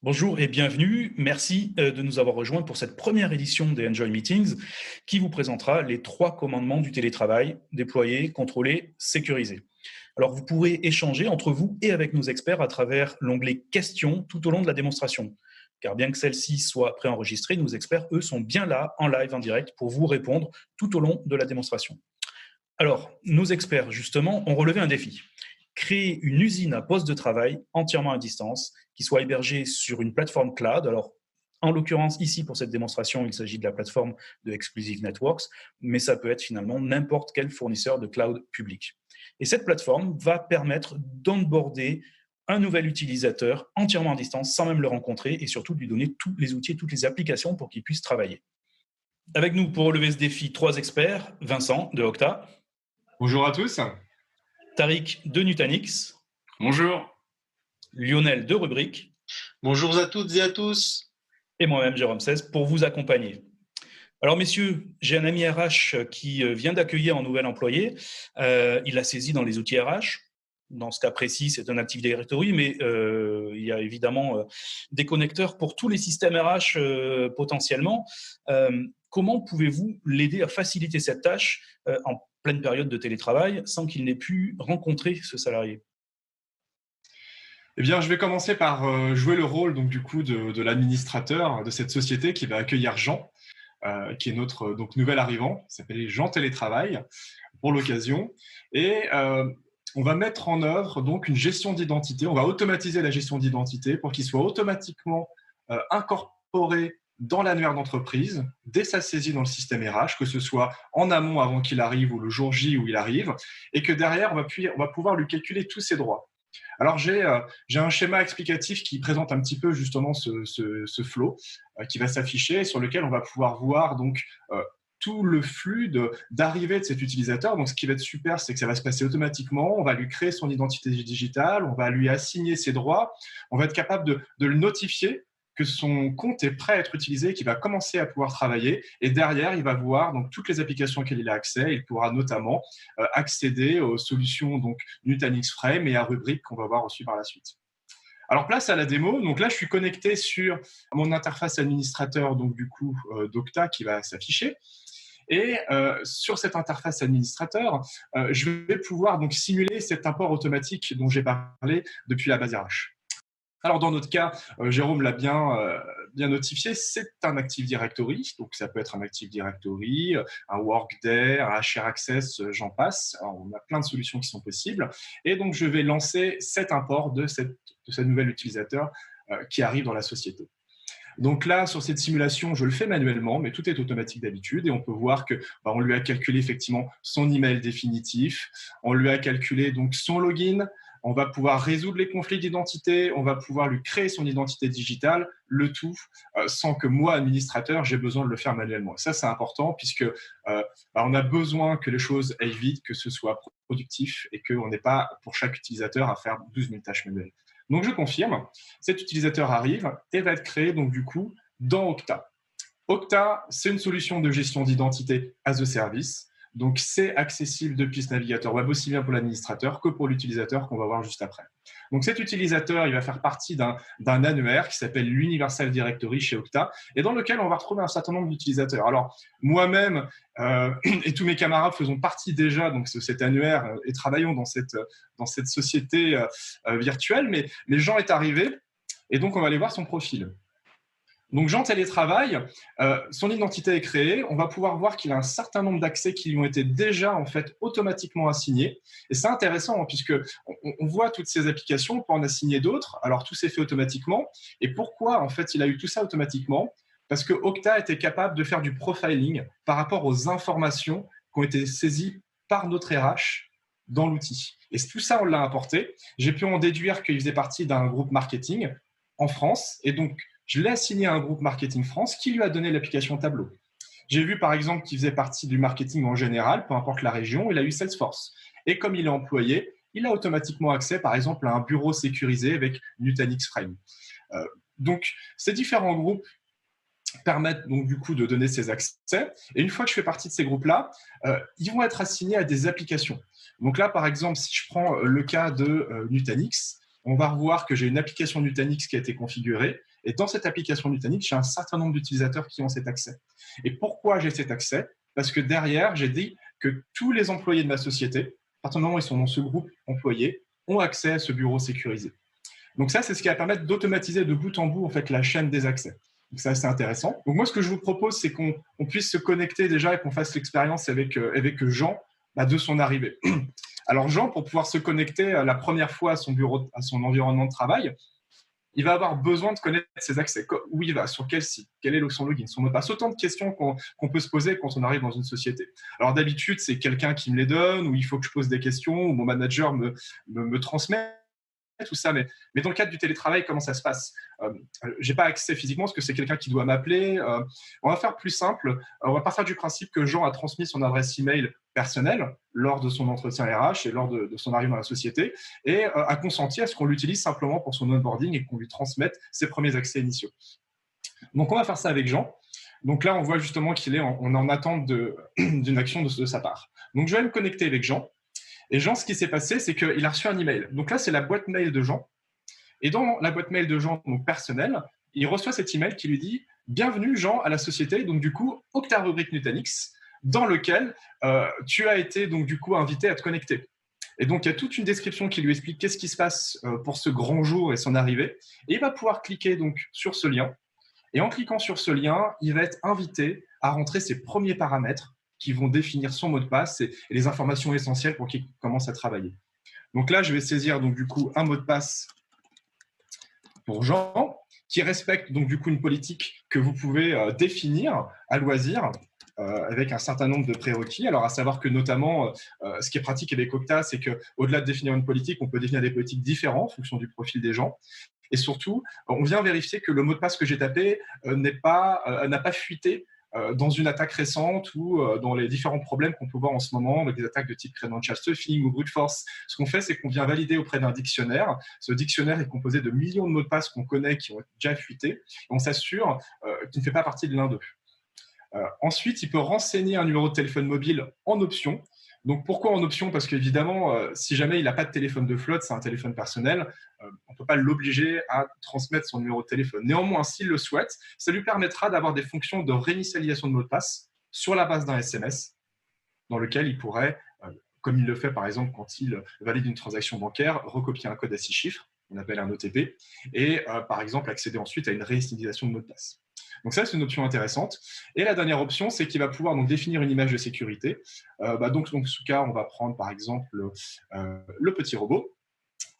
Bonjour et bienvenue. Merci de nous avoir rejoints pour cette première édition des Enjoy Meetings qui vous présentera les 3 commandements du télétravail: déployer, contrôler, sécuriser. Alors, vous pourrez échanger entre vous et avec nos experts à travers l'onglet questions tout au long de la démonstration. Car bien que celle-ci soit préenregistrée, nos experts, eux, sont bien là, en live, en direct, pour vous répondre tout au long de la démonstration. Alors, nos experts, justement, ont relevé un défi: créer une usine à poste de travail entièrement à distance, qui soit hébergée sur une plateforme cloud. Alors, en l'occurrence, ici, pour cette démonstration, il s'agit de la plateforme de Exclusive Networks, mais ça peut être finalement n'importe quel fournisseur de cloud public. Et cette plateforme va permettre d'onboarder un nouvel utilisateur entièrement à distance, sans même le rencontrer, et surtout de lui donner tous les outils et toutes les applications pour qu'il puisse travailler. Avec nous pour relever ce défi, 3 experts: Vincent de Okta. Bonjour à tous. Tariq de Nutanix. Bonjour. Lionel de Rubrik. Bonjour à toutes et à tous. Et moi-même, Jérôme 16, pour vous accompagner. Alors messieurs, j'ai un ami RH qui vient d'accueillir un nouvel employé. Il a saisi dans les outils RH. Dans ce cas précis, c'est un Active Directory, mais il y a évidemment des connecteurs pour tous les systèmes RH potentiellement. Comment pouvez-vous l'aider à faciliter cette tâche en pleine période de télétravail sans qu'il n'ait pu rencontrer ce salarié? Eh bien, je vais commencer par jouer le rôle donc, du coup, de l'administrateur de cette société qui va accueillir Jean, qui est notre donc, nouvel arrivant, qui s'appelle Jean Télétravail, pour l'occasion. Et on va mettre en œuvre donc, une gestion d'identité. On va automatiser la gestion d'identité pour qu'il soit automatiquement incorporé dans l'annuaire d'entreprise, dès sa saisie dans le système RH, que ce soit en amont avant qu'il arrive ou le jour J où il arrive, et que derrière, on va pouvoir lui calculer tous ses droits. Alors, j'ai un schéma explicatif qui présente un petit peu justement ce flow qui va s'afficher, sur lequel on va pouvoir voir donc tout le flux d'arrivée de cet utilisateur. Donc, ce qui va être super, c'est que ça va se passer automatiquement. On va lui créer son identité digitale, on va lui assigner ses droits, on va être capable de le notifier que son compte est prêt à être utilisé, qu'il va commencer à pouvoir travailler. Et derrière, il va voir donc, toutes les applications auxquelles il a accès. Il pourra notamment accéder aux solutions donc, Nutanix Frame et à Rubrik qu'on va voir aussi par la suite. Alors, place à la démo. Donc là, je suis connecté sur mon interface administrateur donc, du coup, d'Okta qui va s'afficher. Et sur cette interface administrateur, je vais pouvoir donc, simuler cet import automatique dont j'ai parlé depuis la base RH. Alors, dans notre cas, Jérôme l'a bien notifié, c'est un Active Directory. Donc, ça peut être un Active Directory, un Workday, un HR Access, j'en passe. Alors, on a plein de solutions qui sont possibles. Et donc, je vais lancer cet import de ce nouvel utilisateur qui arrive dans la société. Donc là, sur cette simulation, je le fais manuellement, mais tout est automatique d'habitude. Et on peut voir qu'on lui a calculé effectivement son email définitif, on lui a calculé donc son login. On va pouvoir résoudre les conflits d'identité, on va pouvoir lui créer son identité digitale, le tout sans que moi, administrateur, j'ai besoin de le faire manuellement. Ça, c'est important puisque on a besoin que les choses aillent vite, que ce soit productif et qu'on n'ait pas pour chaque utilisateur à faire 12 000 tâches manuelles. Donc, je confirme, cet utilisateur arrive et va être créé donc, du coup, dans Okta. Okta, c'est une solution de gestion d'identité as a service. Donc, c'est accessible depuis ce navigateur web aussi bien pour l'administrateur que pour l'utilisateur qu'on va voir juste après. Donc, cet utilisateur, il va faire partie d'un annuaire qui s'appelle l'Universal Directory chez Okta et dans lequel on va retrouver un certain nombre d'utilisateurs. Alors, moi-même et tous mes camarades faisons partie déjà donc, de cet annuaire et travaillons dans cette société virtuelle, mais Jean est arrivé et donc on va aller voir son profil. Donc, Jean Télétravail, son identité est créée. On va pouvoir voir qu'il a un certain nombre d'accès qui lui ont été déjà en fait automatiquement assignés. Et c'est intéressant hein, puisque on voit toutes ces applications, on peut en assigner d'autres. Alors, tout s'est fait automatiquement. Et pourquoi en fait il a eu tout ça automatiquement? Parce que Okta était capable de faire du profiling par rapport aux informations qui ont été saisies par notre RH dans l'outil. Et tout ça, on l'a importé. J'ai pu en déduire qu'il faisait partie d'un groupe marketing en France. Et donc, je l'ai assigné à un groupe marketing France qui lui a donné l'application Tableau. J'ai vu par exemple qu'il faisait partie du marketing en général, peu importe la région, il a eu Salesforce. Et comme il est employé, il a automatiquement accès par exemple à un bureau sécurisé avec Nutanix Frame. Donc, ces différents groupes permettent donc du coup de donner ces accès. Et une fois que je fais partie de ces groupes-là, ils vont être assignés à des applications. Donc là, par exemple, si je prends le cas de Nutanix, on va revoir que j'ai une application Nutanix qui a été configurée. Et dans cette application Nutanix, j'ai un certain nombre d'utilisateurs qui ont cet accès. Et pourquoi j'ai cet accès? Parce que derrière, j'ai dit que tous les employés de ma société, à partir du moment où ils sont dans ce groupe employé, ont accès à ce bureau sécurisé. Donc ça, c'est ce qui va permettre d'automatiser de bout en bout en fait, la chaîne des accès. Donc ça, c'est intéressant. Donc moi, ce que je vous propose, c'est qu'on puisse se connecter déjà et qu'on fasse l'expérience avec Jean de son arrivée. Alors Jean, pour pouvoir se connecter la première fois à son bureau, à son environnement de travail, il va avoir besoin de connaître ses accès. Où il va, sur quel site, quel est son login, son mot de passe. Autant de questions qu'on peut se poser quand on arrive dans une société. Alors d'habitude, c'est quelqu'un qui me les donne, ou il faut que je pose des questions, ou mon manager me transmet tout ça, mais dans le cadre du télétravail, comment ça se passe? Je n'ai pas accès physiquement parce que c'est quelqu'un qui doit m'appeler. On va faire plus simple. On va partir du principe que Jean a transmis son adresse email personnelle lors de son entretien RH et lors de son arrivée dans la société et a consenti à ce qu'on l'utilise simplement pour son onboarding et qu'on lui transmette ses premiers accès initiaux. Donc, on va faire ça avec Jean. Donc là, on voit justement qu'il est en attente d'une action de sa part. Donc, je vais me connecter avec Jean. Et Jean, ce qui s'est passé, c'est qu'il a reçu un email. Donc là, c'est la boîte mail de Jean. Et dans la boîte mail de Jean, donc personnelle, il reçoit cet email qui lui dit « Bienvenue, Jean, à la société, donc du coup, Octa Rubrique Nutanix, dans lequel tu as été donc du coup invité à te connecter. » Et donc, il y a toute une description qui lui explique qu'est-ce qui se passe pour ce grand jour et son arrivée. Et il va pouvoir cliquer donc sur ce lien. Et en cliquant sur ce lien, il va être invité à rentrer ses premiers paramètres qui vont définir son mot de passe et les informations essentielles pour qu'il commence à travailler. Donc là, je vais saisir donc du coup un mot de passe pour Jean, qui respecte donc du coup une politique que vous pouvez définir à loisir avec un certain nombre de prérequis. Alors à savoir que notamment, ce qui est pratique avec Octa, c'est qu'au-delà de définir une politique, on peut définir des politiques différentes en fonction du profil des gens. Et surtout, on vient vérifier que le mot de passe que j'ai tapé n'a pas fuité dans une attaque récente ou dans les différents problèmes qu'on peut voir en ce moment avec des attaques de type credential stuffing ou brute force. Ce qu'on fait, c'est qu'on vient valider auprès d'un dictionnaire. Ce dictionnaire est composé de millions de mots de passe qu'on connaît qui ont déjà fuité. Et on s'assure qu'il ne fait pas partie de l'un d'eux. Ensuite, il peut renseigner un numéro de téléphone mobile en option. Donc, pourquoi en option? Parce qu'évidemment, si jamais il n'a pas de téléphone de flotte, c'est un téléphone personnel, on ne peut pas l'obliger à transmettre son numéro de téléphone. Néanmoins, s'il le souhaite, ça lui permettra d'avoir des fonctions de réinitialisation de mot de passe sur la base d'un SMS, dans lequel il pourrait, comme il le fait par exemple quand il valide une transaction bancaire, recopier un code à 6 chiffres, on appelle un OTP, et par exemple accéder ensuite à une réinitialisation de mot de passe. Donc ça, c'est une option intéressante. Et la dernière option, c'est qu'il va pouvoir donc définir une image de sécurité. Donc, dans ce cas, on va prendre par exemple le petit robot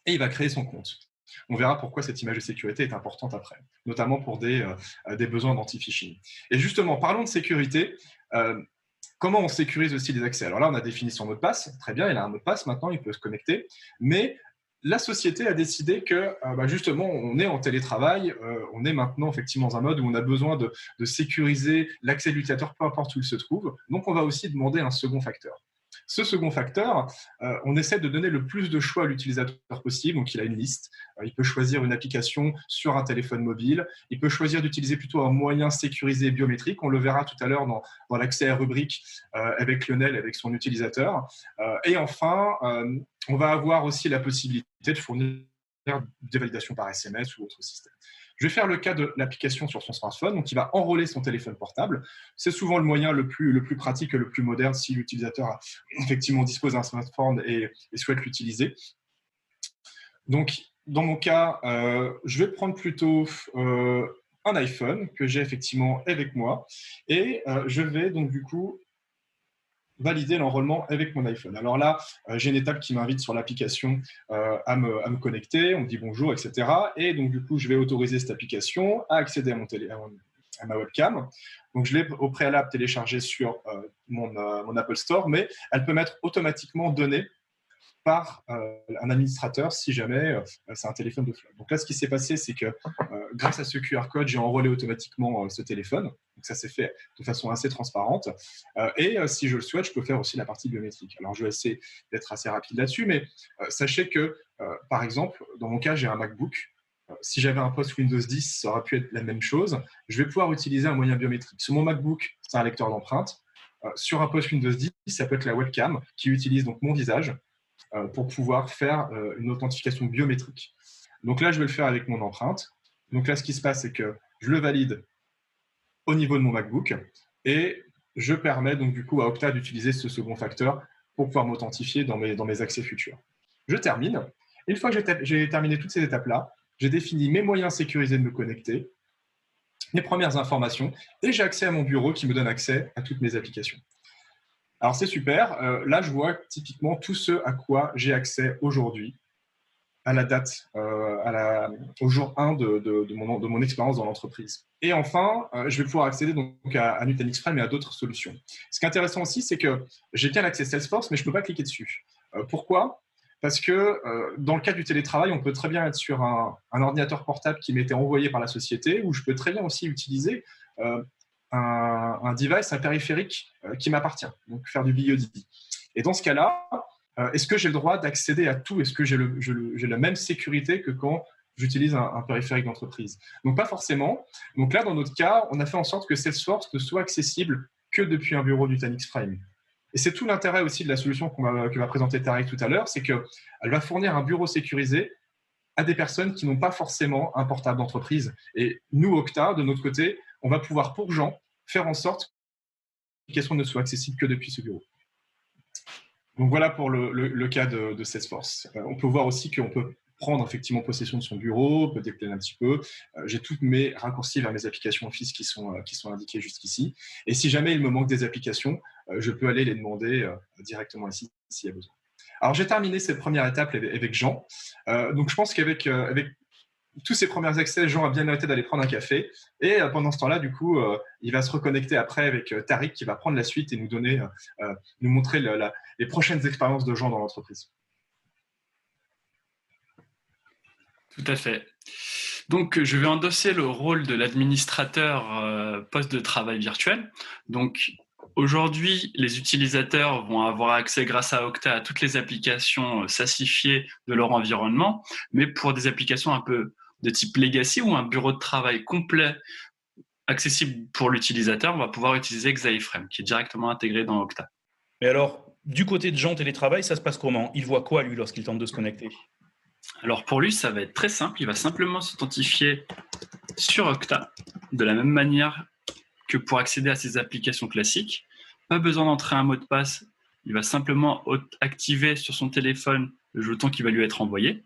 et il va créer son compte. On verra pourquoi cette image de sécurité est importante après, notamment pour des besoins d'anti-phishing. Et justement, parlons de sécurité. Comment on sécurise aussi les accès? Alors là, on a défini son mot de passe. Très bien, il a un mot de passe maintenant, il peut se connecter. Mais la société a décidé que justement, on est en télétravail, on est maintenant effectivement dans un mode où on a besoin de sécuriser l'accès de l'utilisateur, peu importe où il se trouve. Donc, on va aussi demander un second facteur. Ce second facteur, on essaie de donner le plus de choix à l'utilisateur possible. Donc, il a une liste. Il peut choisir une application sur un téléphone mobile. Il peut choisir d'utiliser plutôt un moyen sécurisé biométrique. On le verra tout à l'heure dans l'accès à rubrique avec Lionel, avec son utilisateur. Et enfin, on va avoir aussi la possibilité de fournir des validations par SMS ou autre système. Je vais faire le cas de l'application sur son smartphone. Donc, il va enrôler son téléphone portable. C'est souvent le moyen le plus pratique et le plus moderne si l'utilisateur effectivement dispose d'un smartphone et souhaite l'utiliser. Donc, dans mon cas, je vais prendre plutôt un iPhone que j'ai effectivement avec moi et je vais donc du coup valider l'enrôlement avec mon iPhone. Alors là, j'ai une étape qui m'invite sur l'application à me connecter, on me dit bonjour, etc. Et donc, du coup, je vais autoriser cette application à accéder à ma webcam. Donc, je l'ai au préalable téléchargée sur mon Apple Store, mais elle peut m'être automatiquement donnée par un administrateur si jamais c'est un téléphone de flotte. Donc là, ce qui s'est passé, c'est que grâce à ce QR code, j'ai enrôlé automatiquement ce téléphone. Donc ça s'est fait de façon assez transparente. Et si je le souhaite, je peux faire aussi la partie biométrique. Alors je vais essayer d'être assez rapide là-dessus, mais sachez que, par exemple, dans mon cas, j'ai un MacBook. Si j'avais un poste Windows 10, ça aurait pu être la même chose. Je vais pouvoir utiliser un moyen biométrique. Sur mon MacBook, c'est un lecteur d'empreintes. Sur un poste Windows 10, ça peut être la webcam qui utilise donc mon visage. pour pouvoir faire une authentification biométrique. Donc là, je vais le faire avec mon empreinte. Donc là, ce qui se passe, c'est que je le valide au niveau de mon MacBook et je permets donc du coup à Okta d'utiliser ce second facteur pour pouvoir m'authentifier dans mes accès futurs. Je termine. Une fois que j'ai terminé toutes ces étapes-là, j'ai défini mes moyens sécurisés de me connecter, mes premières informations, et j'ai accès à mon bureau qui me donne accès à toutes mes applications. Alors c'est super. Là, je vois typiquement tout ce à quoi j'ai accès aujourd'hui, à la date, au jour 1 de mon expérience dans l'entreprise. Et enfin, je vais pouvoir accéder donc à Nutanix Frame et à d'autres solutions. Ce qui est intéressant aussi, c'est que j'ai bien l'accès Salesforce, mais je ne peux pas cliquer dessus. Pourquoi ? Parce que dans le cas du télétravail, on peut très bien être sur un ordinateur portable qui m'était envoyé par la société, ou je peux très bien aussi utiliser un device, un périphérique qui m'appartient, donc faire du BYOD. Et dans ce cas-là, est-ce que j'ai le droit d'accéder à tout ? Est-ce que j'ai la même sécurité que quand j'utilise un périphérique d'entreprise ? Donc, pas forcément. Donc là, dans notre cas, on a fait en sorte que Salesforce ne soit accessible que depuis un bureau Nutanix Frame. Et c'est tout l'intérêt aussi de la solution que va présenter Tariq tout à l'heure, c'est qu'elle va fournir un bureau sécurisé à des personnes qui n'ont pas forcément un portable d'entreprise. Et nous, Okta, de notre côté, on va pouvoir, pour Jean, faire en sorte que l'application ne soit accessible que depuis ce bureau. Donc voilà pour le cas de Salesforce. On peut voir aussi qu'on peut prendre effectivement possession de son bureau, on peut déplaner un petit peu. J'ai tous mes raccourcis vers mes applications Office qui sont indiqués jusqu'ici. Et si jamais il me manque des applications, je peux aller les demander directement ici s'il y a besoin. Alors j'ai terminé cette première étape avec Jean. Donc je pense qu'avec tous ces premiers accès, Jean a bien arrêté d'aller prendre un café. Et pendant ce temps-là, du coup, il va se reconnecter après avec Tariq qui va prendre la suite et nous montrer les prochaines expériences de Jean dans l'entreprise. Tout à fait. Donc, je vais endosser le rôle de l'administrateur poste de travail virtuel. Donc, aujourd'hui, les utilisateurs vont avoir accès grâce à Okta à toutes les applications SaaSifiées de leur environnement, mais pour des applications un peu de type legacy ou un bureau de travail complet accessible pour l'utilisateur, on va pouvoir utiliser Xaiframe, qui est directement intégré dans Okta. Mais alors, du côté de Jean télétravail, ça se passe comment ? Il voit quoi, lui, lorsqu'il tente de se connecter ? Alors pour lui, ça va être très simple. Il va simplement s'authentifier sur Okta de la même manière que pour accéder à ses applications classiques. Pas besoin d'entrer un mot de passe. Il va simplement activer sur son téléphone le jeton qui va lui être envoyé.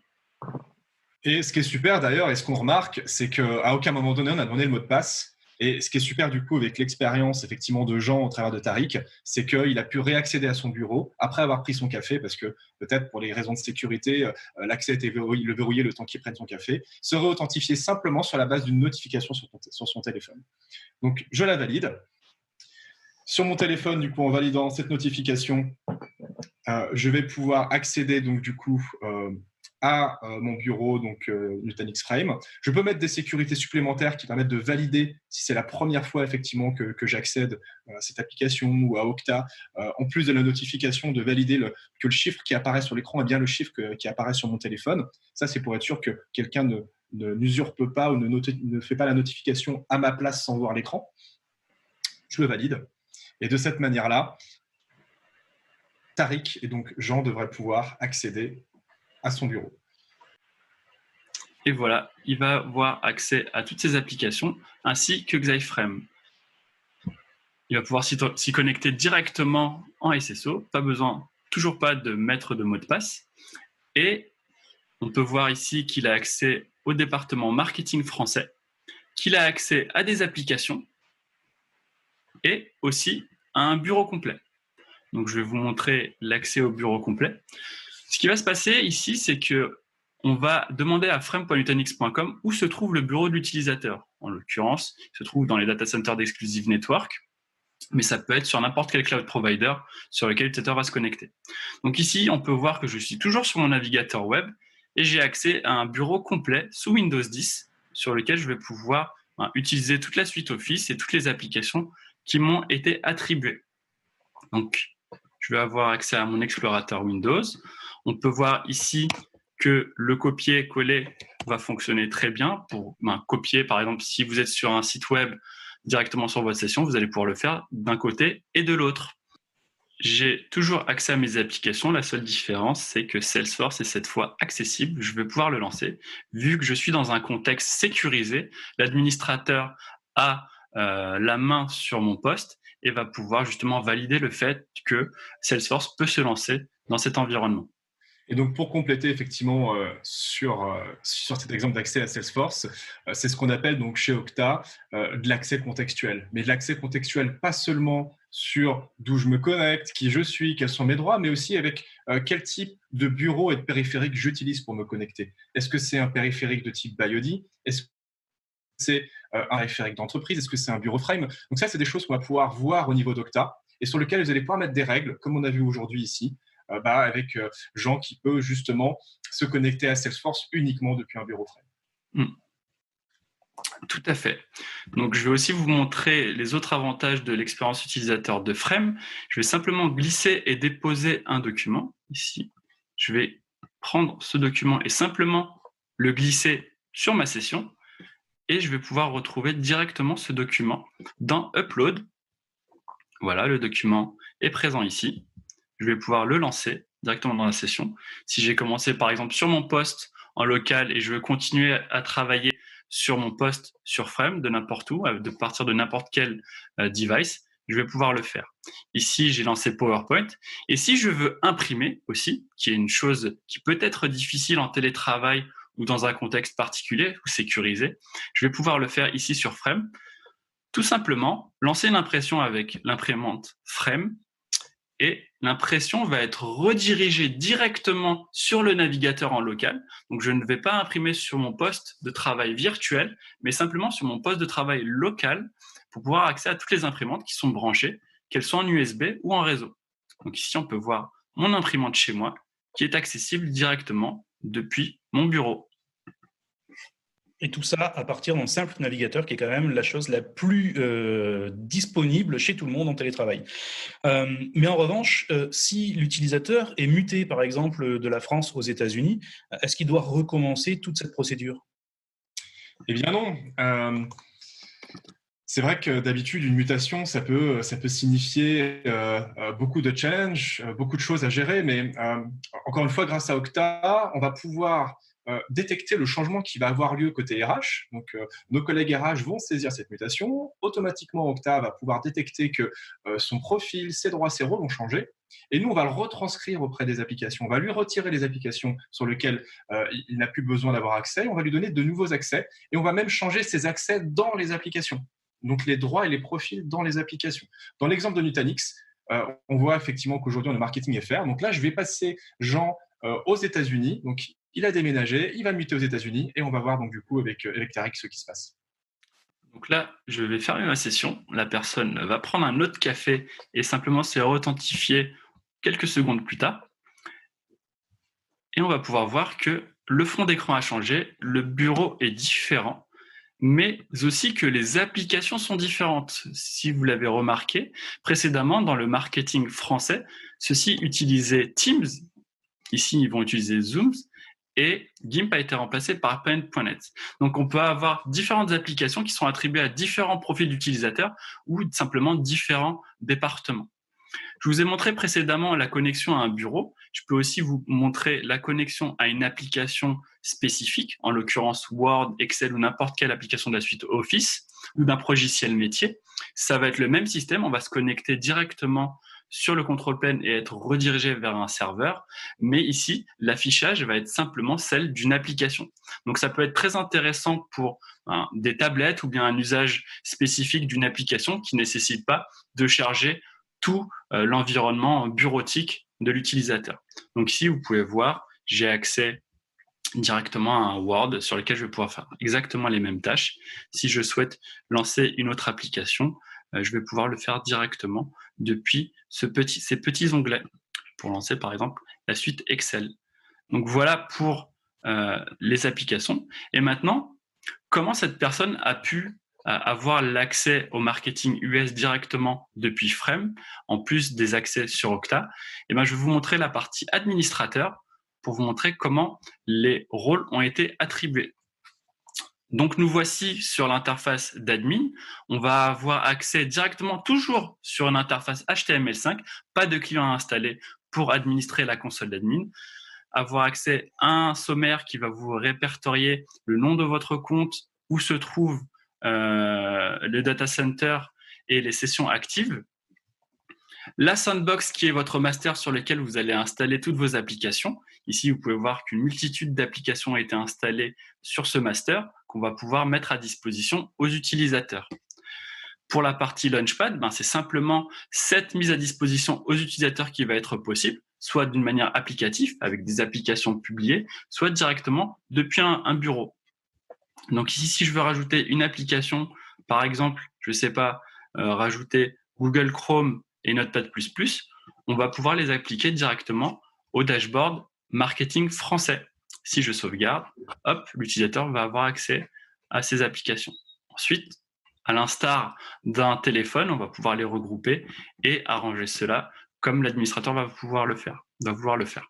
Et ce qui est super d'ailleurs, et ce qu'on remarque, c'est qu'à aucun moment donné, on a donné le mot de passe. Et ce qui est super du coup avec l'expérience effectivement de Jean au travers de Tariq, c'est qu'il a pu réaccéder à son bureau après avoir pris son café, parce que peut-être pour les raisons de sécurité, l'accès était verrouillé le temps qu'il prenne son café, se réauthentifier simplement sur la base d'une notification sur son téléphone. Donc je la valide. Sur mon téléphone, du coup, en validant cette notification, je vais pouvoir accéder donc du coup à mon bureau, donc Nutanix Frame. Je peux mettre des sécurités supplémentaires qui permettent de valider si c'est la première fois effectivement que j'accède à cette application ou à Okta. En plus de la notification, de valider que le chiffre qui apparaît sur l'écran est bien le chiffre qui apparaît sur mon téléphone. Ça, c'est pour être sûr que quelqu'un n'usurpe pas ou ne fait pas la notification à ma place sans voir l'écran. Je le valide. Et de cette manière-là, Tariq et donc Jean devraient pouvoir accéder à son bureau. Et voilà, il va avoir accès à toutes ses applications ainsi que Xaiframe. Il va pouvoir s'y connecter directement en SSO, toujours pas de mettre de mot de passe. Et on peut voir ici qu'il a accès au département marketing français, qu'il a accès à des applications et aussi à un bureau complet. Donc je vais vous montrer l'accès au bureau complet. Ce qui va se passer ici, c'est qu'on va demander à frame.nutanix.com où se trouve le bureau de l'utilisateur. En l'occurrence, il se trouve dans les data centers d'Exclusive Network, mais ça peut être sur n'importe quel cloud provider sur lequel l'utilisateur va se connecter. Donc ici, on peut voir que je suis toujours sur mon navigateur web et j'ai accès à un bureau complet sous Windows 10 sur lequel je vais pouvoir utiliser toute la suite Office et toutes les applications qui m'ont été attribuées. Donc, je vais avoir accès à mon explorateur Windows. On peut voir ici que le copier-coller va fonctionner très bien pour copier, par exemple, si vous êtes sur un site web directement sur votre session, vous allez pouvoir le faire d'un côté et de l'autre. j'ai toujours accès à mes applications. La seule différence, c'est que Salesforce est cette fois accessible. Je vais pouvoir le lancer. Vu que je suis dans un contexte sécurisé, l'administrateur a la main sur mon poste et va pouvoir justement valider le fait que Salesforce peut se lancer dans cet environnement. Et donc, pour compléter effectivement sur cet exemple d'accès à Salesforce, c'est ce qu'on appelle donc chez Okta de l'accès contextuel. Mais de l'accès contextuel pas seulement sur d'où je me connecte, qui je suis, quels sont mes droits, mais aussi avec quel type de bureau et de périphérique j'utilise pour me connecter. Est-ce que c'est un périphérique de type ByoD? Est-ce que c'est un périphérique d'entreprise? Est-ce que c'est un bureau frame? Donc ça, c'est des choses qu'on va pouvoir voir au niveau d'Okta et sur lesquelles vous allez pouvoir mettre des règles, comme on a vu aujourd'hui ici, avec Jean qui peut justement se connecter à Salesforce uniquement depuis un bureau frame. Tout à fait. Donc, je vais aussi vous montrer les autres avantages de l'expérience utilisateur de Frame. Je vais simplement glisser et déposer un document ici. Je vais prendre ce document et simplement le glisser sur ma session et je vais pouvoir retrouver directement ce document dans Upload. Voilà, le document est présent ici. Je vais pouvoir le lancer directement dans la session. Si j'ai commencé par exemple sur mon poste en local et je veux continuer à travailler sur mon poste sur Frame de n'importe où, de partir de n'importe quel device, je vais pouvoir le faire. Ici, j'ai lancé PowerPoint. Et si je veux imprimer aussi, qui est une chose qui peut être difficile en télétravail ou dans un contexte particulier ou sécurisé, je vais pouvoir le faire ici sur Frame. Tout simplement, lancer une impression avec l'imprimante Frame et l'impression va être redirigée directement sur le navigateur en local. Donc, je ne vais pas imprimer sur mon poste de travail virtuel, mais simplement sur mon poste de travail local pour pouvoir accéder à toutes les imprimantes qui sont branchées, qu'elles soient en USB ou en réseau. Donc ici, on peut voir mon imprimante chez moi qui est accessible directement depuis mon bureau. Et tout ça à partir d'un simple navigateur qui est quand même la chose la plus disponible chez tout le monde en télétravail. Mais en revanche, si l'utilisateur est muté, par exemple, de la France aux États-Unis, est-ce qu'il doit recommencer toute cette procédure? Eh bien non. C'est vrai que d'habitude, une mutation, ça peut signifier beaucoup de challenges, beaucoup de choses à gérer, mais encore une fois, grâce à Okta, on va pouvoir détecter le changement qui va avoir lieu côté RH. Donc, nos collègues RH vont saisir cette mutation. Automatiquement, Okta va pouvoir détecter que son profil, ses droits, ses rôles ont changé. Et nous, on va le retranscrire auprès des applications. On va lui retirer les applications sur lesquelles il n'a plus besoin d'avoir accès. On va lui donner de nouveaux accès. Et on va même changer ses accès dans les applications. Donc, les droits et les profils dans les applications. Dans l'exemple de Nutanix, on voit effectivement qu'aujourd'hui, on est marketing FR. Donc là, je vais passer Jean aux États-Unis. Donc, il a déménagé, il va muter aux États-Unis et on va voir donc du coup avec Tariq ce qui se passe. Donc là, je vais fermer ma session. La personne va prendre un autre café et simplement se authentifier quelques secondes plus tard. Et on va pouvoir voir que le fond d'écran a changé, le bureau est différent, mais aussi que les applications sont différentes. Si vous l'avez remarqué, précédemment, dans le marketing français, ceux-ci utilisaient Teams. Ici, ils vont utiliser Zoom. Et GIMP a été remplacé par Paint.net. Donc, on peut avoir différentes applications qui sont attribuées à différents profils d'utilisateurs ou simplement différents départements. Je vous ai montré précédemment la connexion à un bureau. Je peux aussi vous montrer la connexion à une application spécifique, en l'occurrence Word, Excel ou n'importe quelle application de la suite Office ou d'un logiciel métier. Ça va être le même système. On va se connecter directement sur le control plane et être redirigé vers un serveur. Mais ici, l'affichage va être simplement celle d'une application. Donc, ça peut être très intéressant pour des tablettes ou bien un usage spécifique d'une application qui ne nécessite pas de charger tout l'environnement bureautique de l'utilisateur. Donc ici, vous pouvez voir, j'ai accès directement à un Word sur lequel je vais pouvoir faire exactement les mêmes tâches. Si je souhaite lancer une autre application, je vais pouvoir le faire directement depuis ces petits onglets pour lancer par exemple la suite Excel. Donc voilà pour les applications. Et maintenant, comment cette personne a pu avoir l'accès au marketing US directement depuis Frame, en plus des accès sur Okta? Et ben, je vais vous montrer la partie administrateur pour vous montrer comment les rôles ont été attribués. Donc, nous voici sur l'interface d'admin. On va avoir accès directement, toujours sur une interface HTML5, pas de client à installer pour administrer la console d'admin. Avoir accès à un sommaire qui va vous répertorier le nom de votre compte, où se trouve le data center et les sessions actives. La sandbox qui est votre master sur lequel vous allez installer toutes vos applications. Ici, vous pouvez voir qu'une multitude d'applications a été installée sur ce master qu'on va pouvoir mettre à disposition aux utilisateurs. Pour la partie Launchpad, c'est simplement cette mise à disposition aux utilisateurs qui va être possible, soit d'une manière applicative, avec des applications publiées, soit directement depuis un bureau. Donc ici, si je veux rajouter une application, par exemple, je ne sais pas, rajouter Google Chrome et Notepad++, on va pouvoir les appliquer directement au dashboard marketing français. Si je sauvegarde, hop, l'utilisateur va avoir accès à ces applications. Ensuite, à l'instar d'un téléphone, on va pouvoir les regrouper et arranger cela comme l'administrateur va vouloir le faire.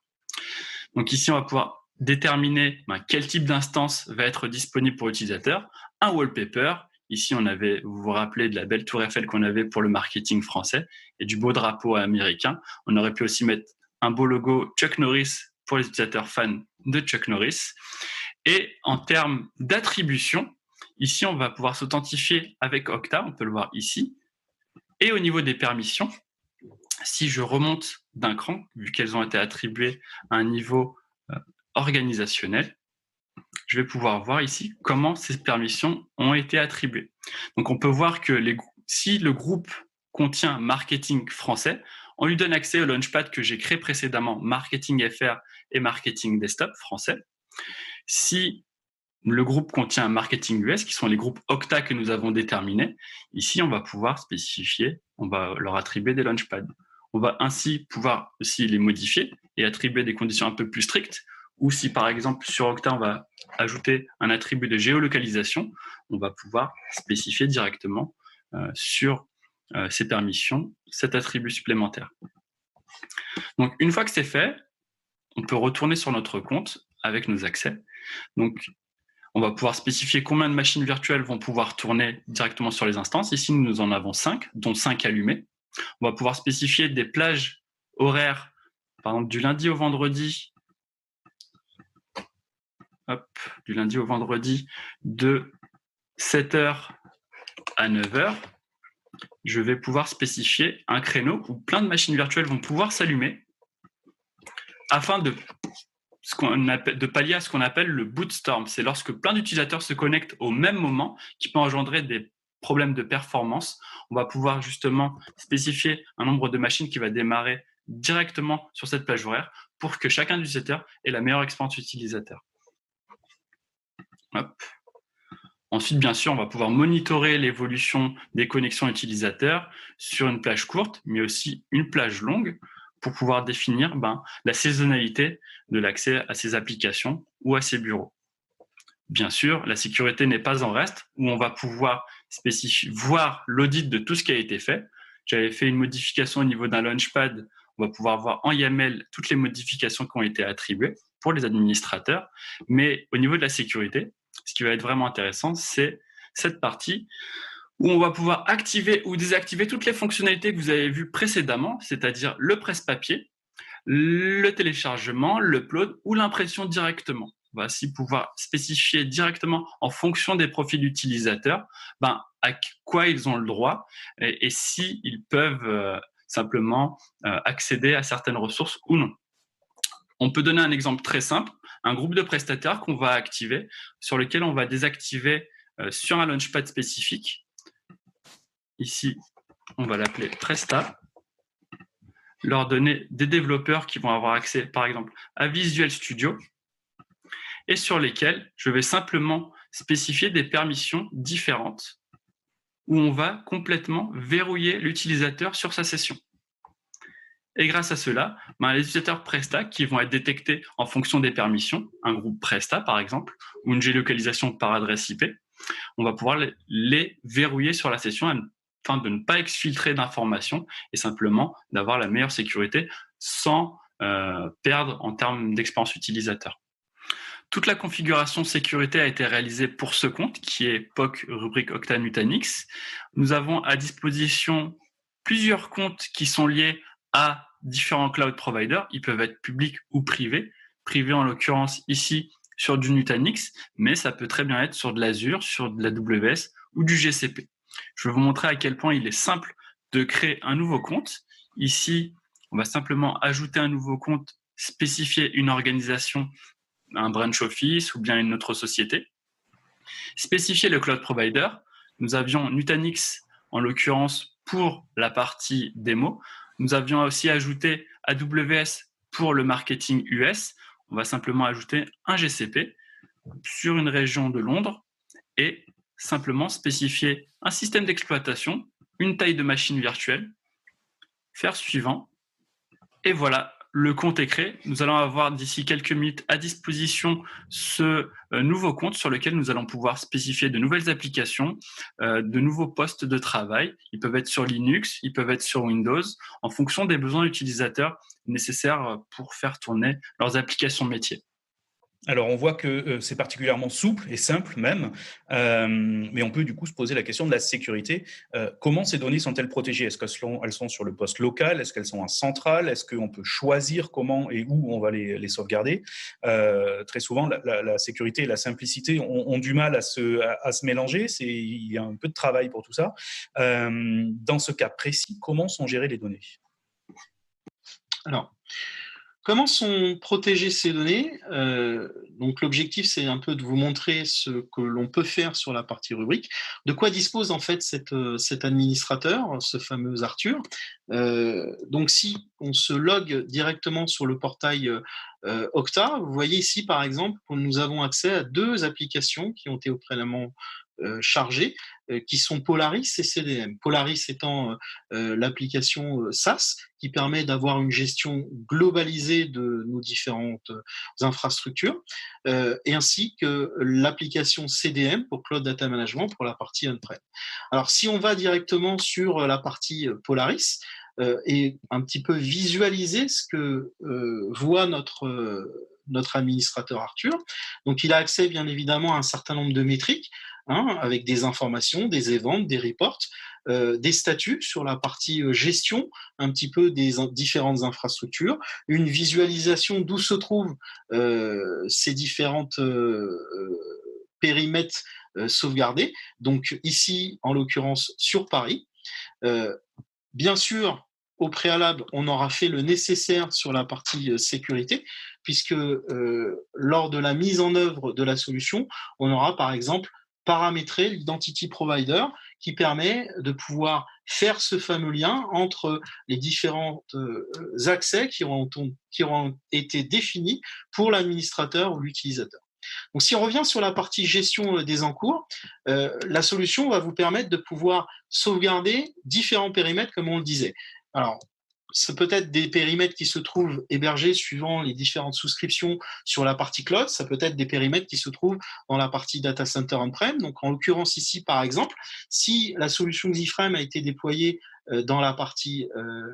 Donc ici, on va pouvoir déterminer quel type d'instance va être disponible pour l'utilisateur. Un wallpaper. Ici, vous vous rappelez de la belle tour Eiffel qu'on avait pour le marketing français et du beau drapeau américain. On aurait pu aussi mettre un beau logo Chuck Norris pour les utilisateurs fans de Chuck Norris. Et en termes d'attribution, ici, on va pouvoir s'authentifier avec Okta, on peut le voir ici. Et au niveau des permissions, si je remonte d'un cran, vu qu'elles ont été attribuées à un niveau organisationnel, je vais pouvoir voir ici comment ces permissions ont été attribuées. Donc, on peut voir que si le groupe contient marketing français, on lui donne accès au Launchpad que j'ai créé précédemment, marketing FR et marketing desktop français. Si le groupe contient marketing US, qui sont les groupes Okta que nous avons déterminés, ici, on va pouvoir spécifier, on va leur attribuer des Launchpads. On va ainsi pouvoir aussi les modifier et attribuer des conditions un peu plus strictes. Ou si, par exemple, sur Okta, on va ajouter un attribut de géolocalisation, on va pouvoir spécifier directement sur ces permissions cet attribut supplémentaire. Donc, une fois que c'est fait, on peut retourner sur notre compte avec nos accès. Donc, on va pouvoir spécifier combien de machines virtuelles vont pouvoir tourner directement sur les instances. Ici, nous en avons 5, dont 5 allumées. On va pouvoir spécifier des plages horaires, par exemple du lundi au vendredi, de 7h à 9h. Je vais pouvoir spécifier un créneau où plein de machines virtuelles vont pouvoir s'allumer afin de pallier à ce qu'on appelle le bootstorm. C'est lorsque plein d'utilisateurs se connectent au même moment qui peut engendrer des problèmes de performance. On va pouvoir justement spécifier un nombre de machines qui va démarrer directement sur cette plage horaire pour que chacun des utilisateurs ait la meilleure expérience utilisateur. Hop. Ensuite, bien sûr, on va pouvoir monitorer l'évolution des connexions utilisateurs sur une plage courte, mais aussi une plage longue, pour pouvoir définir la saisonnalité de l'accès à ces applications ou à ces bureaux. Bien sûr, la sécurité n'est pas en reste, où on va pouvoir voir l'audit de tout ce qui a été fait. J'avais fait une modification au niveau d'un Launchpad. On va pouvoir voir en YAML toutes les modifications qui ont été attribuées pour les administrateurs. Mais au niveau de la sécurité, ce qui va être vraiment intéressant, c'est cette partie où on va pouvoir activer ou désactiver toutes les fonctionnalités que vous avez vues précédemment, c'est-à-dire le presse-papier, le téléchargement, l'upload ou l'impression directement. On va ainsi pouvoir spécifier directement en fonction des profils utilisateurs à quoi ils ont le droit et s'ils peuvent simplement accéder à certaines ressources ou non. On peut donner un exemple très simple, un groupe de prestataires qu'on va activer, sur lequel on va désactiver sur un Launchpad spécifique. Ici, on va l'appeler Presta. Leur donner des développeurs qui vont avoir accès, par exemple, à Visual Studio et sur lesquels je vais simplement spécifier des permissions différentes où on va complètement verrouiller l'utilisateur sur sa session. Et grâce à cela, les utilisateurs Presta qui vont être détectés en fonction des permissions, un groupe Presta par exemple, ou une géolocalisation par adresse IP, on va pouvoir les verrouiller sur la session afin de ne pas exfiltrer d'informations et simplement d'avoir la meilleure sécurité sans perdre en termes d'expérience utilisateur. Toute la configuration sécurité a été réalisée pour ce compte, qui est POC rubrique Okta Nutanix. Nous avons à disposition plusieurs comptes qui sont liés à différents cloud providers. Ils peuvent être publics ou privés. Privés en l'occurrence ici sur du Nutanix, mais ça peut très bien être sur de l'Azure, sur de la AWS ou du GCP. Je vais vous montrer à quel point il est simple de créer un nouveau compte. Ici, on va simplement ajouter un nouveau compte, spécifier une organisation, un branch office ou bien une autre société. Spécifier le cloud provider. Nous avions Nutanix, en l'occurrence, pour la partie démo. Nous avions aussi ajouté AWS pour le marketing US. On va simplement ajouter un GCP sur une région de Londres et simplement spécifier un système d'exploitation, une taille de machine virtuelle, faire suivant, et voilà, le compte est créé. Nous allons avoir d'ici quelques minutes à disposition ce nouveau compte sur lequel nous allons pouvoir spécifier de nouvelles applications, de nouveaux postes de travail. Ils peuvent être sur Linux, ils peuvent être sur Windows, en fonction des besoins utilisateurs nécessaires pour faire tourner leurs applications métiers. Alors, on voit que c'est particulièrement souple et simple même, mais on peut du coup se poser la question de la sécurité. Comment ces données sont-elles protégées? Est-ce qu'elles sont sur le poste local? Est-ce qu'elles sont en centrale? Est-ce qu'on peut choisir comment et où on va les sauvegarder? Très souvent, la sécurité et la simplicité ont du mal à se mélanger. Il y a un peu de travail pour tout ça. Dans ce cas précis, comment sont gérées les données? Alors, comment sont protégées ces données? Donc l'objectif, c'est un peu de vous montrer ce que l'on peut faire sur la partie rubrique. De quoi dispose en fait cet administrateur, ce fameux Arthur? Donc si on se logue directement sur le portail Okta, vous voyez ici par exemple que nous avons accès à deux applications qui ont été préalablement chargées, qui sont Polaris et CDM. Polaris étant l'application SaaS qui permet d'avoir une gestion globalisée de nos différentes infrastructures, et ainsi que l'application CDM pour Cloud Data Management pour la partie on-prem. Alors si on va directement sur la partie Polaris, et un petit peu visualiser ce que voit notre administrateur Arthur. Donc, il a accès, bien évidemment, à un certain nombre de métriques, avec des informations, des events, des reports, des statuts sur la partie gestion, un petit peu des différentes infrastructures, une visualisation d'où se trouvent ces différentes périmètres sauvegardés. Donc, ici, en l'occurrence, sur Paris. Bien sûr, au préalable, on aura fait le nécessaire sur la partie sécurité, puisque lors de la mise en œuvre de la solution, on aura par exemple paramétré l'identity provider qui permet de pouvoir faire ce fameux lien entre les différents accès qui auront été définis pour l'administrateur ou l'utilisateur. Donc, si on revient sur la partie gestion des encours, la solution va vous permettre de pouvoir sauvegarder différents périmètres, comme on le disait. Alors, c'est peut-être des périmètres qui se trouvent hébergés suivant les différentes souscriptions sur la partie cloud. Ça peut être des périmètres qui se trouvent dans la partie data center on-prem. Donc, en l'occurrence ici, par exemple, si la solution XIFrame a été déployée dans la partie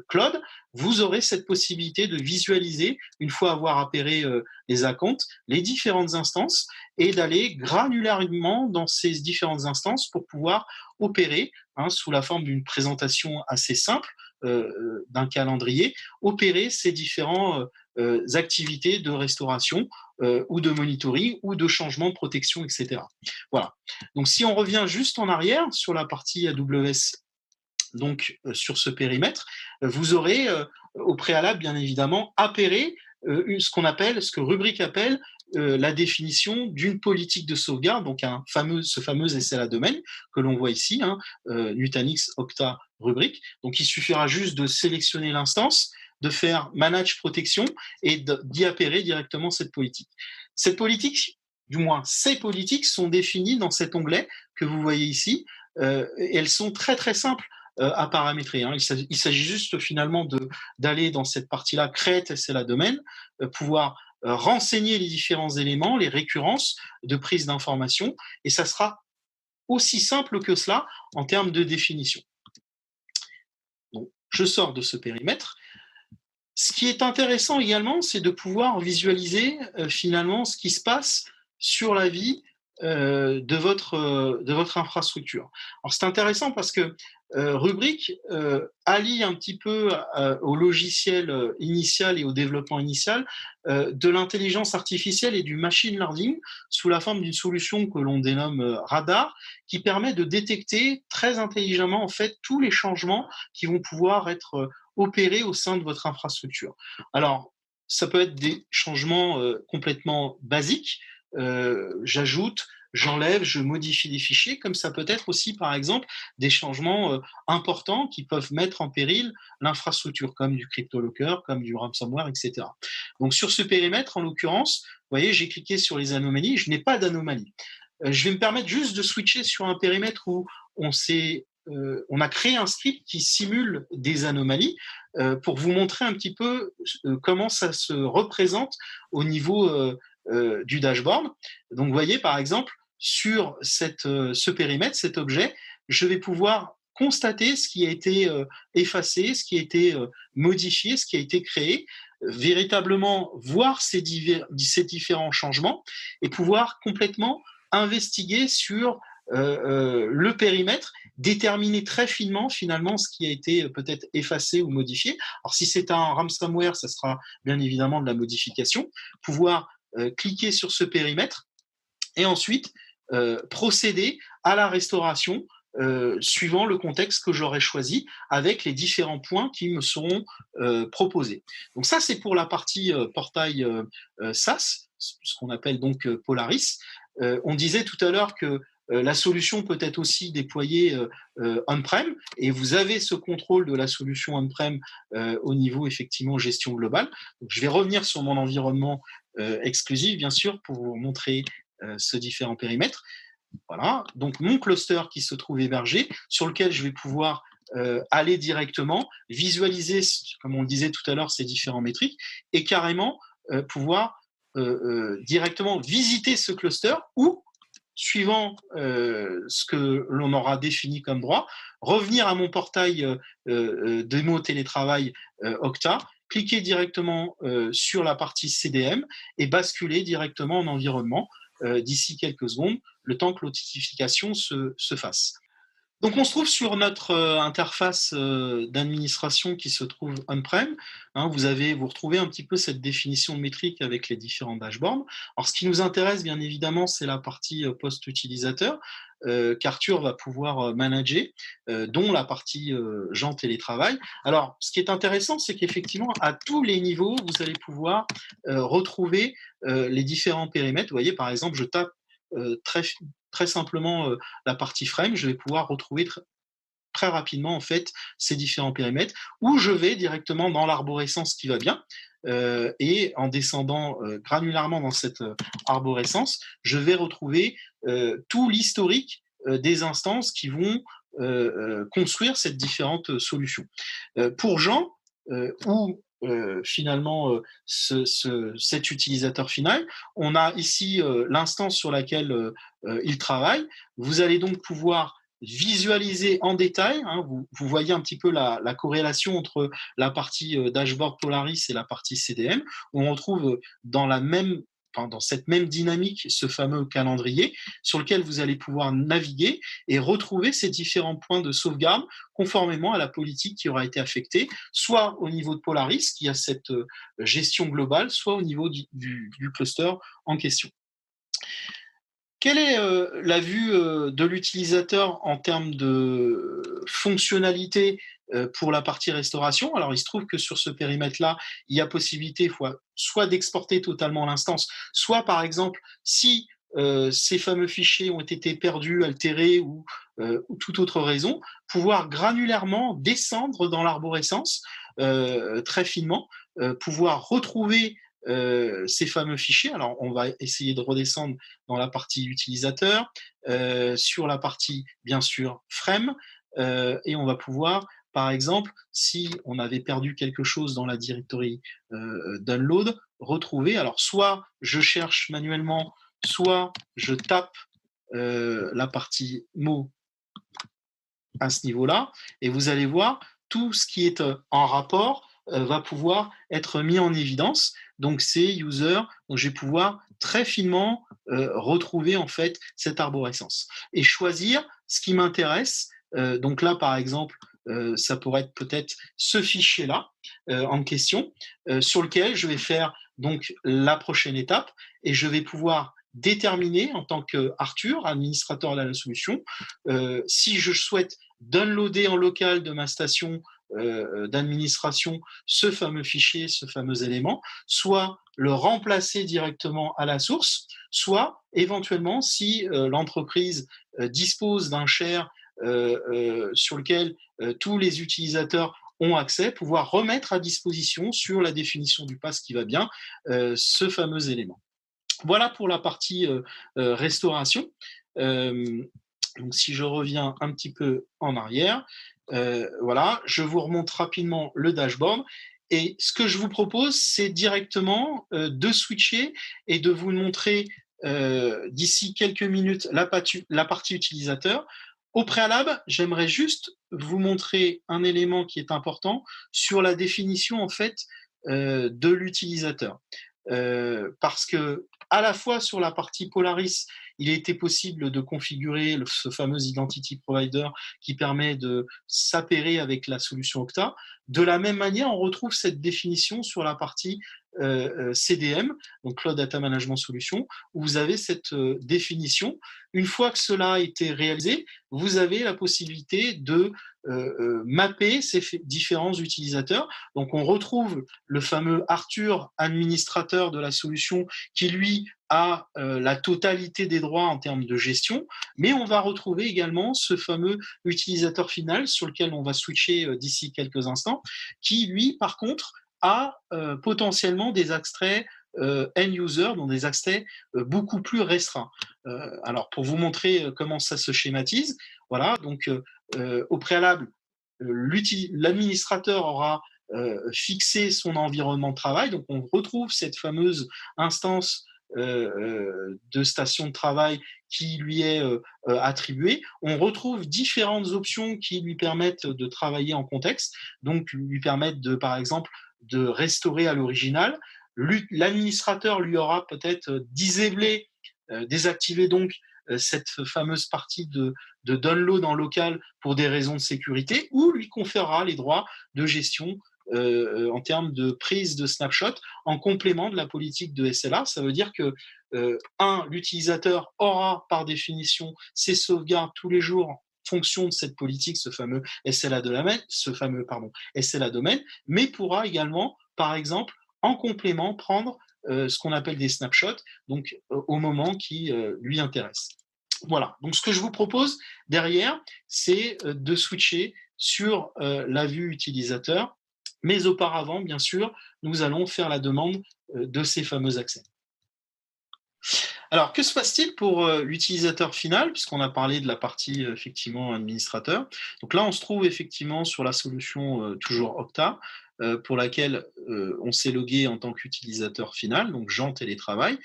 cloud, vous aurez cette possibilité de visualiser, une fois avoir appairé les acomptes, les différentes instances et d'aller granulairement dans ces différentes instances pour pouvoir opérer, sous la forme d'une présentation assez simple, d'un calendrier, opérer ces différentes activités de restauration ou de monitoring ou de changement de protection, etc. Voilà. Donc, si on revient juste en arrière sur la partie AWS, donc sur ce périmètre, vous aurez au préalable, bien évidemment, appairé ce que Rubrik appelle la définition d'une politique de sauvegarde, donc ce fameux SLA domaine que l'on voit ici, Nutanix, Okta, Rubrik. Donc, il suffira juste de sélectionner l'instance, de faire Manage Protection et d'y appairer directement cette politique. Cette politique, du moins ces politiques, sont définies dans cet onglet que vous voyez ici, et elles sont très très simples à paramétrer. Il s'agit juste finalement d'aller dans cette partie-là, Create SLA domaine, pouvoir renseigner les différents éléments, les récurrences de prise d'information, et ça sera aussi simple que cela en termes de définition. Donc, je sors de ce périmètre. Ce qui est intéressant également, c'est de pouvoir visualiser finalement ce qui se passe sur la vie de votre infrastructure. Alors c'est intéressant parce que Rubrik allie un petit peu au logiciel initial et au développement initial de l'intelligence artificielle et du machine learning sous la forme d'une solution que l'on dénomme Radar, qui permet de détecter très intelligemment en fait tous les changements qui vont pouvoir être opérés au sein de votre infrastructure. Alors, ça peut être des changements complètement basiques. J'ajoute, j'enlève, je modifie des fichiers, comme ça peut être aussi, par exemple, des changements importants qui peuvent mettre en péril l'infrastructure, comme du CryptoLocker, comme du ransomware, etc. Donc, sur ce périmètre, en l'occurrence, vous voyez, j'ai cliqué sur les anomalies, je n'ai pas d'anomalie. Je vais me permettre juste de switcher sur un périmètre où on a créé un script qui simule des anomalies pour vous montrer un petit peu comment ça se représente au niveau du dashboard. Donc, vous voyez, par exemple, sur ce périmètre, cet objet, je vais pouvoir constater ce qui a été effacé, ce qui a été modifié, ce qui a été créé, véritablement voir ces différents changements et pouvoir complètement investiguer sur le périmètre, déterminer très finement finalement ce qui a été peut-être effacé ou modifié. Alors si c'est un ransomware, ça sera bien évidemment de la modification, pouvoir cliquer sur ce périmètre et ensuite procéder à la restauration suivant le contexte que j'aurai choisi avec les différents points qui me seront proposés. Donc ça, c'est pour la partie portail SaaS, ce qu'on appelle donc Polaris. On disait tout à l'heure que la solution peut être aussi déployée on-prem et vous avez ce contrôle de la solution on-prem au niveau effectivement gestion globale. Donc, je vais revenir sur mon environnement exclusif, bien sûr, pour vous montrer ce différent périmètre. Voilà, donc mon cluster qui se trouve hébergé, sur lequel je vais pouvoir aller directement, visualiser, comme on le disait tout à l'heure, ces différents métriques, et carrément pouvoir directement visiter ce cluster ou, suivant ce que l'on aura défini comme droit, revenir à mon portail démo télétravail Okta, cliquer directement sur la partie CDM et basculer directement en environnement d'ici quelques secondes, le temps que l'authentification se fasse. Donc, on se trouve sur notre interface d'administration qui se trouve on-prem. Hein, vous retrouvez un petit peu cette définition métrique avec les différents dashboards. Alors, ce qui nous intéresse, bien évidemment, c'est la partie post-utilisateur qu'Arthur va pouvoir manager, dont la partie gens télétravail. Alors, ce qui est intéressant, c'est qu'effectivement, à tous les niveaux, vous allez pouvoir retrouver les différents périmètres. Vous voyez, par exemple, je tape très simplement la partie frame, je vais pouvoir retrouver très rapidement en fait ces différents périmètres où je vais directement dans l'arborescence qui va bien et en descendant granulairement dans cette arborescence, je vais retrouver tout l'historique des instances qui vont construire ces différentes solutions. Pour Jean, ou finalement cet utilisateur final. On a ici l'instance sur laquelle il travaille. Vous allez donc pouvoir visualiser en détail, hein, vous voyez un petit peu la corrélation entre la partie dashboard Polaris et la partie CDM, où on retrouve dans cette même dynamique ce fameux calendrier sur lequel vous allez pouvoir naviguer et retrouver ces différents points de sauvegarde conformément à la politique qui aura été affectée, soit au niveau de Polaris, qui a cette gestion globale, soit au niveau du cluster en question. Quelle est la vue de l'utilisateur en termes de fonctionnalité pour la partie restauration? Alors, il se trouve que sur ce périmètre-là, il y a possibilité soit d'exporter totalement l'instance, soit, par exemple, si ces fameux fichiers ont été perdus, altérés ou toute autre raison, pouvoir granulairement descendre dans l'arborescence très finement, pouvoir retrouver ces fameux fichiers. Alors, on va essayer de redescendre dans la partie utilisateur, sur la partie, bien sûr, frame, et on va pouvoir, par exemple, si on avait perdu quelque chose dans la directory download, retrouver. Alors, soit je cherche manuellement, soit je tape la partie mot à ce niveau-là, et vous allez voir tout ce qui est en rapport va pouvoir être mis en évidence. Donc, c'est user, donc je vais pouvoir très finement retrouver en fait cette arborescence et choisir ce qui m'intéresse. Donc là, par exemple, ça pourrait être peut-être ce fichier-là en question sur lequel je vais faire donc la prochaine étape et je vais pouvoir déterminer en tant qu'Arthur, administrateur de la solution, si je souhaite downloader en local de ma station d'administration ce fameux fichier, ce fameux élément, soit le remplacer directement à la source, soit éventuellement si l'entreprise dispose d'un share sur lequel tous les utilisateurs ont accès, pouvoir remettre à disposition sur la définition du pass qui va bien ce fameux élément. Voilà pour la partie restauration. Donc si je reviens un petit peu en arrière, voilà, je vous remonte rapidement le dashboard. Et ce que je vous propose, c'est directement de switcher et de vous montrer d'ici quelques minutes la partie utilisateur. Au préalable, j'aimerais juste vous montrer un élément qui est important sur la définition en fait de l'utilisateur. Parce que à la fois sur la partie Polaris, il a été possible de configurer ce fameux Identity Provider qui permet de s'appairer avec la solution Okta. De la même manière, on retrouve cette définition sur la partie CDM, donc Cloud Data Management Solution, où vous avez cette définition. Une fois que cela a été réalisé, vous avez la possibilité de mapper ces différents utilisateurs. Donc, on retrouve le fameux Arthur, administrateur de la solution, qui lui a la totalité des droits en termes de gestion, mais on va retrouver également ce fameux utilisateur final sur lequel on va switcher d'ici quelques instants, qui lui, par contre, a potentiellement des extraits end-user, donc des accès beaucoup plus restreints. Alors, pour vous montrer comment ça se schématise, voilà, donc au préalable, l'administrateur aura fixé son environnement de travail, donc on retrouve cette fameuse instance de station de travail qui lui est attribuée. On retrouve différentes options qui lui permettent de travailler en contexte, donc lui permettent de, par exemple, de restaurer à l'original. L'administrateur lui aura peut-être disablé, désactivé donc cette fameuse partie de download en local pour des raisons de sécurité, ou lui conférera les droits de gestion en termes de prise de snapshot en complément de la politique de SLA. Ça veut dire que l'utilisateur aura par définition ses sauvegardes tous les jours en fonction de cette politique, ce fameux SLA domaine, mais pourra également, par exemple, en complément, prendre ce qu'on appelle des snapshots, donc au moment qui lui intéresse. Voilà, donc ce que je vous propose derrière, c'est de switcher sur la vue utilisateur, mais auparavant, bien sûr, nous allons faire la demande de ces fameux accès. Alors, que se passe-t-il pour l'utilisateur final, puisqu'on a parlé de la partie effectivement administrateur. Donc là, on se trouve effectivement sur la solution toujours Okta, pour laquelle on s'est logué en tant qu'utilisateur final, donc Jean Télétravail.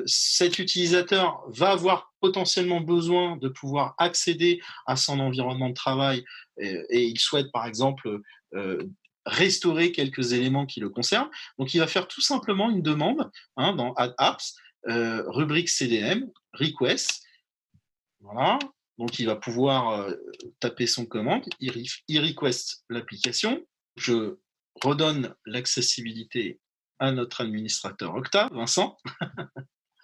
Cet utilisateur va avoir potentiellement besoin de pouvoir accéder à son environnement de travail et il souhaite par exemple restaurer quelques éléments qui le concernent. Donc, il va faire tout simplement une demande dans Add Apps, rubrique CDM, request. Voilà. Donc, il va pouvoir taper son commande, il request l'application. Je redonne l'accessibilité à notre administrateur Okta, Vincent.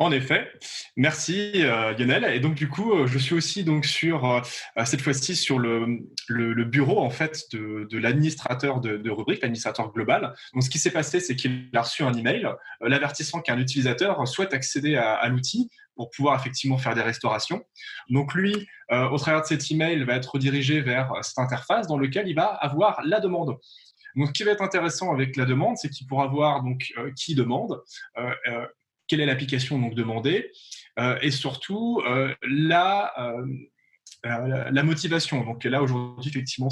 En effet, merci Lionel. Et donc du coup, je suis aussi donc sur cette fois-ci sur le bureau en fait de l'administrateur de rubrique, l'administrateur global. Donc ce qui s'est passé, c'est qu'il a reçu un email l'avertissant qu'un utilisateur souhaite accéder à l'outil pour pouvoir effectivement faire des restaurations. Donc lui, au travers de cet email, va être redirigé vers cette interface dans laquelle il va avoir la demande. Donc ce qui va être intéressant avec la demande, c'est qu'il pourra voir donc qui demande. Quelle est l'application donc demandée et surtout la motivation. Donc là, aujourd'hui, effectivement,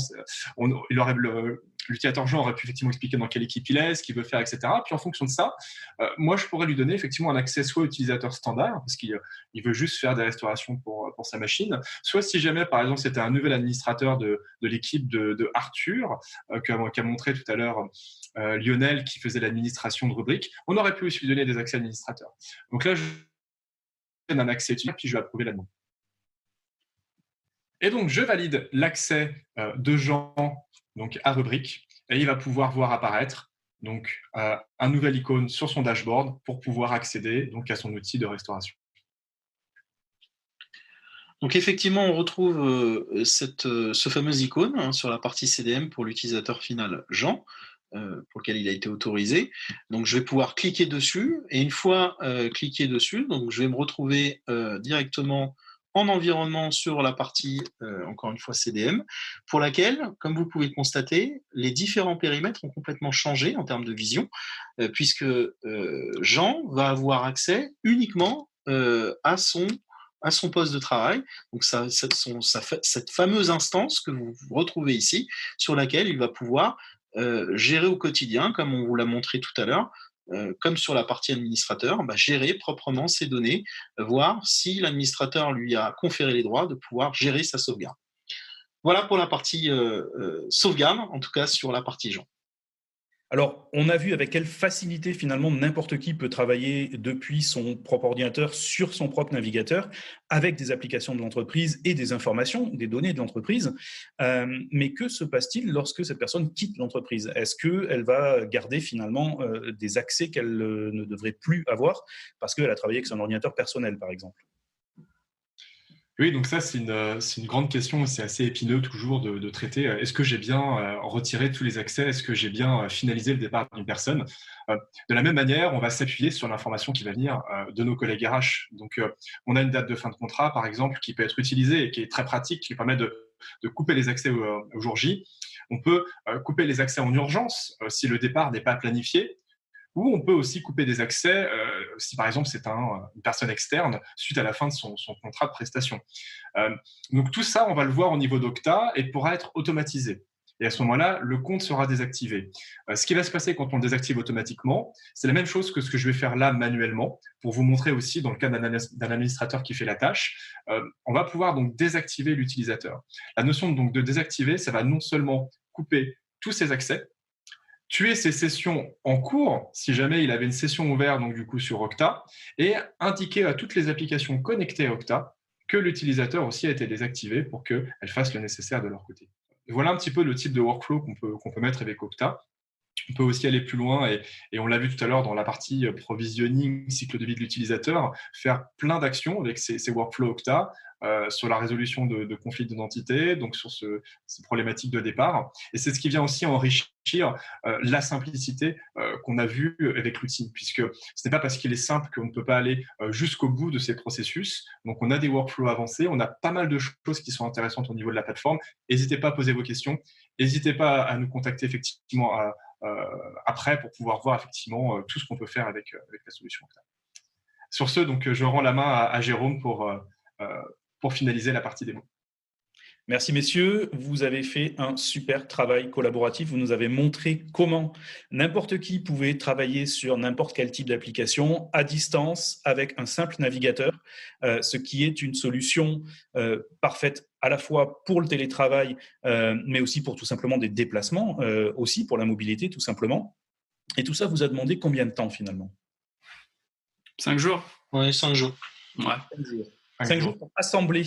l'utilisateur Jean aurait pu effectivement expliquer dans quelle équipe il est, ce qu'il veut faire, etc. Puis en fonction de ça, moi, je pourrais lui donner effectivement un accès soit utilisateur standard, parce qu'il veut juste faire des restaurations pour sa machine, soit si jamais, par exemple, c'était un nouvel administrateur de l'équipe de Arthur, qu'a montré tout à l'heure Lionel, qui faisait l'administration de rubriques, on aurait pu aussi lui donner des accès administrateurs. Donc là, je donne un accès utilisateur, puis je vais approuver la demande. Et donc, je valide l'accès de Jean donc, à rubrique, et il va pouvoir voir apparaître donc, un nouvel icône sur son dashboard pour pouvoir accéder donc, à son outil de restauration. Donc effectivement, on retrouve ce fameux icône sur la partie CDM pour l'utilisateur final Jean, pour lequel il a été autorisé. Donc je vais pouvoir cliquer dessus, et une fois cliqué dessus, donc je vais me retrouver directement en environnement sur la partie, encore une fois, CDM, pour laquelle, comme vous pouvez le constater, les différents périmètres ont complètement changé en termes de vision, puisque Jean va avoir accès uniquement à son poste de travail, donc cette fameuse instance que vous retrouvez ici, sur laquelle il va pouvoir gérer au quotidien, comme on vous l'a montré tout à l'heure, comme sur la partie administrateur, gérer proprement ses données, voir si l'administrateur lui a conféré les droits de pouvoir gérer sa sauvegarde. Voilà pour la partie sauvegarde, en tout cas sur la partie Jean. Alors, on a vu avec quelle facilité, finalement, n'importe qui peut travailler depuis son propre ordinateur sur son propre navigateur avec des applications de l'entreprise et des informations, des données de l'entreprise. Mais que se passe-t-il lorsque cette personne quitte l'entreprise? Est-ce qu'elle va garder finalement des accès qu'elle ne devrait plus avoir parce qu'elle a travaillé avec son ordinateur personnel, par exemple? Oui, donc ça, c'est une grande question, c'est assez épineux toujours de traiter. Est-ce que j'ai bien retiré tous les accès? Est-ce que j'ai bien finalisé le départ d'une personne? De la même manière, on va s'appuyer sur l'information qui va venir de nos collègues RH. Donc, on a une date de fin de contrat, par exemple, qui peut être utilisée et qui est très pratique, qui permet de couper les accès au jour J. On peut couper les accès en urgence si le départ n'est pas planifié. Ou on peut aussi couper des accès si, par exemple, c'est une personne externe suite à la fin de son contrat de prestation. Donc, tout ça, on va le voir au niveau d'Okta et pourra être automatisé. Et à ce moment-là, le compte sera désactivé. Ce qui va se passer quand on le désactive automatiquement, c'est la même chose que ce que je vais faire là manuellement, pour vous montrer aussi dans le cas d'un administrateur qui fait la tâche. On va pouvoir donc désactiver l'utilisateur. La notion donc, de désactiver, ça va non seulement couper tous ses accès, tuer ses sessions en cours, si jamais il avait une session ouverte donc du coup sur Okta, et indiquer à toutes les applications connectées à Okta que l'utilisateur aussi a été désactivé pour qu'elles fassent le nécessaire de leur côté. Voilà un petit peu le type de workflow qu'on peut mettre avec Okta. On peut aussi aller plus loin et on l'a vu tout à l'heure dans la partie provisioning, cycle de vie de l'utilisateur, faire plein d'actions avec ces workflows Okta sur la résolution de conflits d'identité, donc sur ces problématiques de départ. Et c'est ce qui vient aussi enrichir la simplicité qu'on a vue avec l'outil, puisque ce n'est pas parce qu'il est simple qu'on ne peut pas aller jusqu'au bout de ces processus. Donc, on a des workflows avancés, on a pas mal de choses qui sont intéressantes au niveau de la plateforme. N'hésitez pas à poser vos questions, n'hésitez pas à nous contacter effectivement après pour pouvoir voir effectivement tout ce qu'on peut faire avec la solution. Sur ce, donc, je rends la main à Jérôme pour finaliser la partie démo. Merci messieurs, vous avez fait un super travail collaboratif. Vous nous avez montré comment n'importe qui pouvait travailler sur n'importe quel type d'application à distance avec un simple navigateur, ce qui est une solution parfaite à la fois pour le télétravail, mais aussi pour tout simplement des déplacements, aussi pour la mobilité tout simplement. Et tout ça vous a demandé combien de temps finalement? 5 jours. Oui, 5 jours. Ouais. 5 jours. 5 jours pour assembler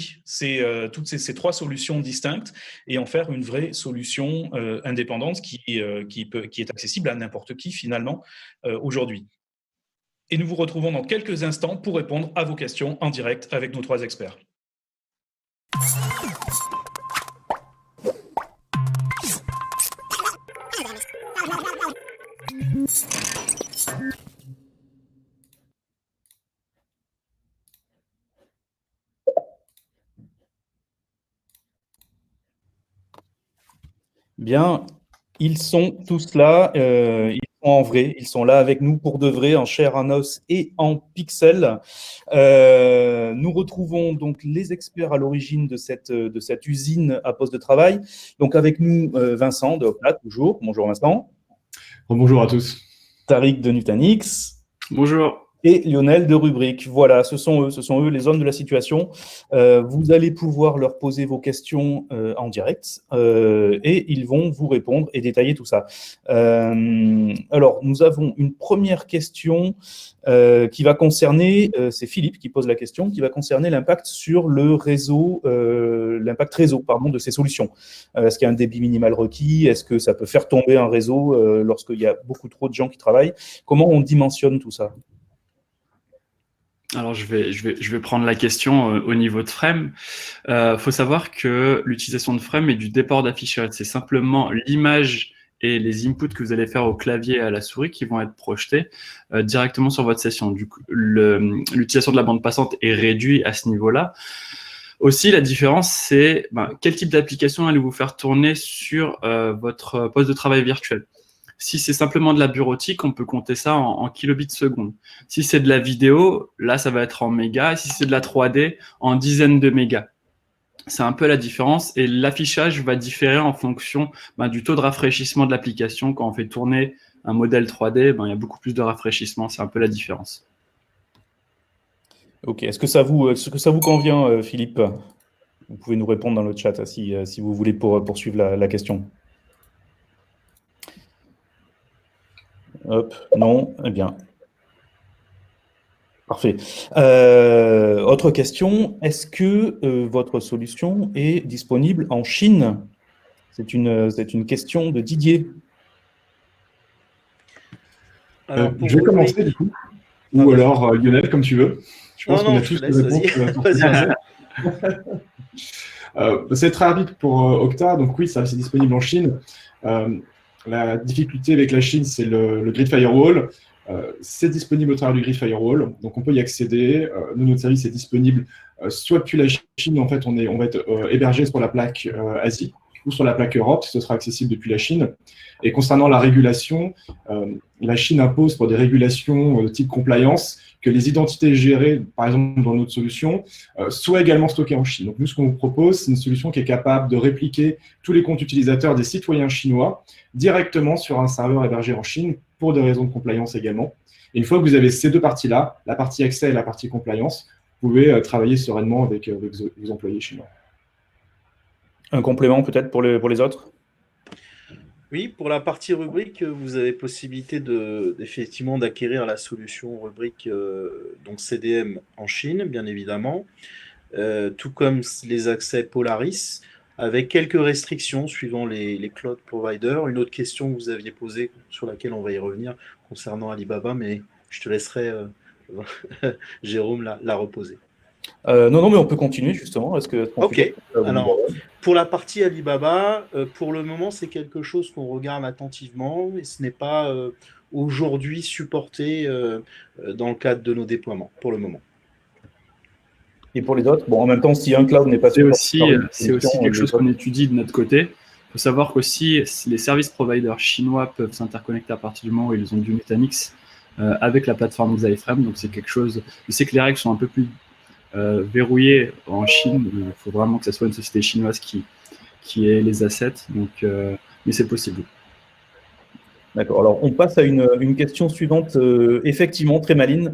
toutes ces trois solutions distinctes et en faire une vraie solution indépendante qui est accessible à n'importe qui finalement aujourd'hui. Et nous vous retrouvons dans quelques instants pour répondre à vos questions en direct avec nos 3 experts. Bien, ils sont tous là. Ils en vrai, ils sont là avec nous pour de vrai, en chair, en os et en pixels. Nous retrouvons donc les experts à l'origine de cette usine à poste de travail. Donc avec nous, Vincent de Octa, toujours. Bonjour Vincent. Bonjour à tous. Tariq de Nutanix. Bonjour. Et Lionel de Rubrik. Voilà, ce sont eux les hommes de la situation. Vous allez pouvoir leur poser vos questions en direct et ils vont vous répondre et détailler tout ça. Alors, nous avons une première question qui va concerner, c'est Philippe qui pose la question, qui va concerner l'impact sur le réseau, l'impact réseau, pardon, de ces solutions. Est-ce qu'il y a un débit minimal requis? Est-ce que ça peut faire tomber un réseau lorsqu'il y a beaucoup trop de gens qui travaillent? Comment on dimensionne tout ça? Alors, je vais prendre la question au niveau de Frame. Faut savoir que l'utilisation de Frame est du déport d'affichage. C'est simplement l'image et les inputs que vous allez faire au clavier et à la souris qui vont être projetés directement sur votre session. Du coup, l'utilisation de la bande passante est réduite à ce niveau-là. Aussi, la différence, c'est quel type d'application allez vous faire tourner sur votre poste de travail virtuel. Si c'est simplement de la bureautique, on peut compter ça en kilobits seconde. Si c'est de la vidéo, là, ça va être en mégas. Si c'est de la 3D, en dizaines de mégas. C'est un peu la différence. Et l'affichage va différer en fonction du taux de rafraîchissement de l'application. Quand on fait tourner un modèle 3D, il y a beaucoup plus de rafraîchissement. C'est un peu la différence. Ok. Est-ce que ça vous convient, Philippe? Vous pouvez nous répondre dans le chat si vous voulez poursuivre la question. Hop, non, eh bien. Parfait. Autre question, est-ce que votre solution est disponible en Chine? C'est une question de Didier. Alors, je vais commencer du coup. Ou alors Lionel, comme tu veux. Je pense qu'on a tous les réponses. C'est très rapide pour Octa. Donc oui, ça c'est disponible en Chine. La difficulté avec la Chine, c'est le grid firewall. C'est disponible au travers du grid firewall, donc on peut y accéder. Nous, notre service est disponible soit depuis la Chine, en fait, on va être hébergé sur la plaque Asie ou sur la plaque Europe, ce sera accessible depuis la Chine. Et concernant la régulation, la Chine impose pour des régulations de type compliance que les identités gérées, par exemple dans notre solution, soient également stockées en Chine. Donc nous, ce qu'on vous propose, c'est une solution qui est capable de répliquer tous les comptes utilisateurs des citoyens chinois directement sur un serveur hébergé en Chine pour des raisons de compliance également. Et une fois que vous avez ces deux parties-là, la partie accès et la partie compliance, vous pouvez travailler sereinement avec vos employés chinois. Un complément peut-être pour les autres? Oui, pour la partie rubrique, vous avez possibilité effectivement d'acquérir la solution rubrique donc CDM en Chine, bien évidemment, tout comme les accès Polaris, avec quelques restrictions suivant les cloud providers. Une autre question que vous aviez posée, sur laquelle on va y revenir, concernant Alibaba, mais je te laisserai, Jérôme, la reposer. Non, mais on peut continuer justement. Ok. Alors, pour la partie Alibaba, pour le moment, c'est quelque chose qu'on regarde attentivement, et ce n'est pas aujourd'hui supporté dans le cadre de nos déploiements, pour le moment. Et pour les autres, bon, en même temps, si un cloud n'est pas supporté, c'est aussi quelque chose qu'on étudie de notre côté. Il faut savoir qu'aussi, les service providers chinois peuvent s'interconnecter à partir du moment où ils ont du Nutanix avec la plateforme XiFrame. Donc, c'est quelque chose. Je sais que les règles sont un peu plus verrouillées en Chine. Il faut vraiment que ce soit une société chinoise qui ait les assets. Donc, mais c'est possible. D'accord. Alors, on passe à une question suivante, effectivement très maligne.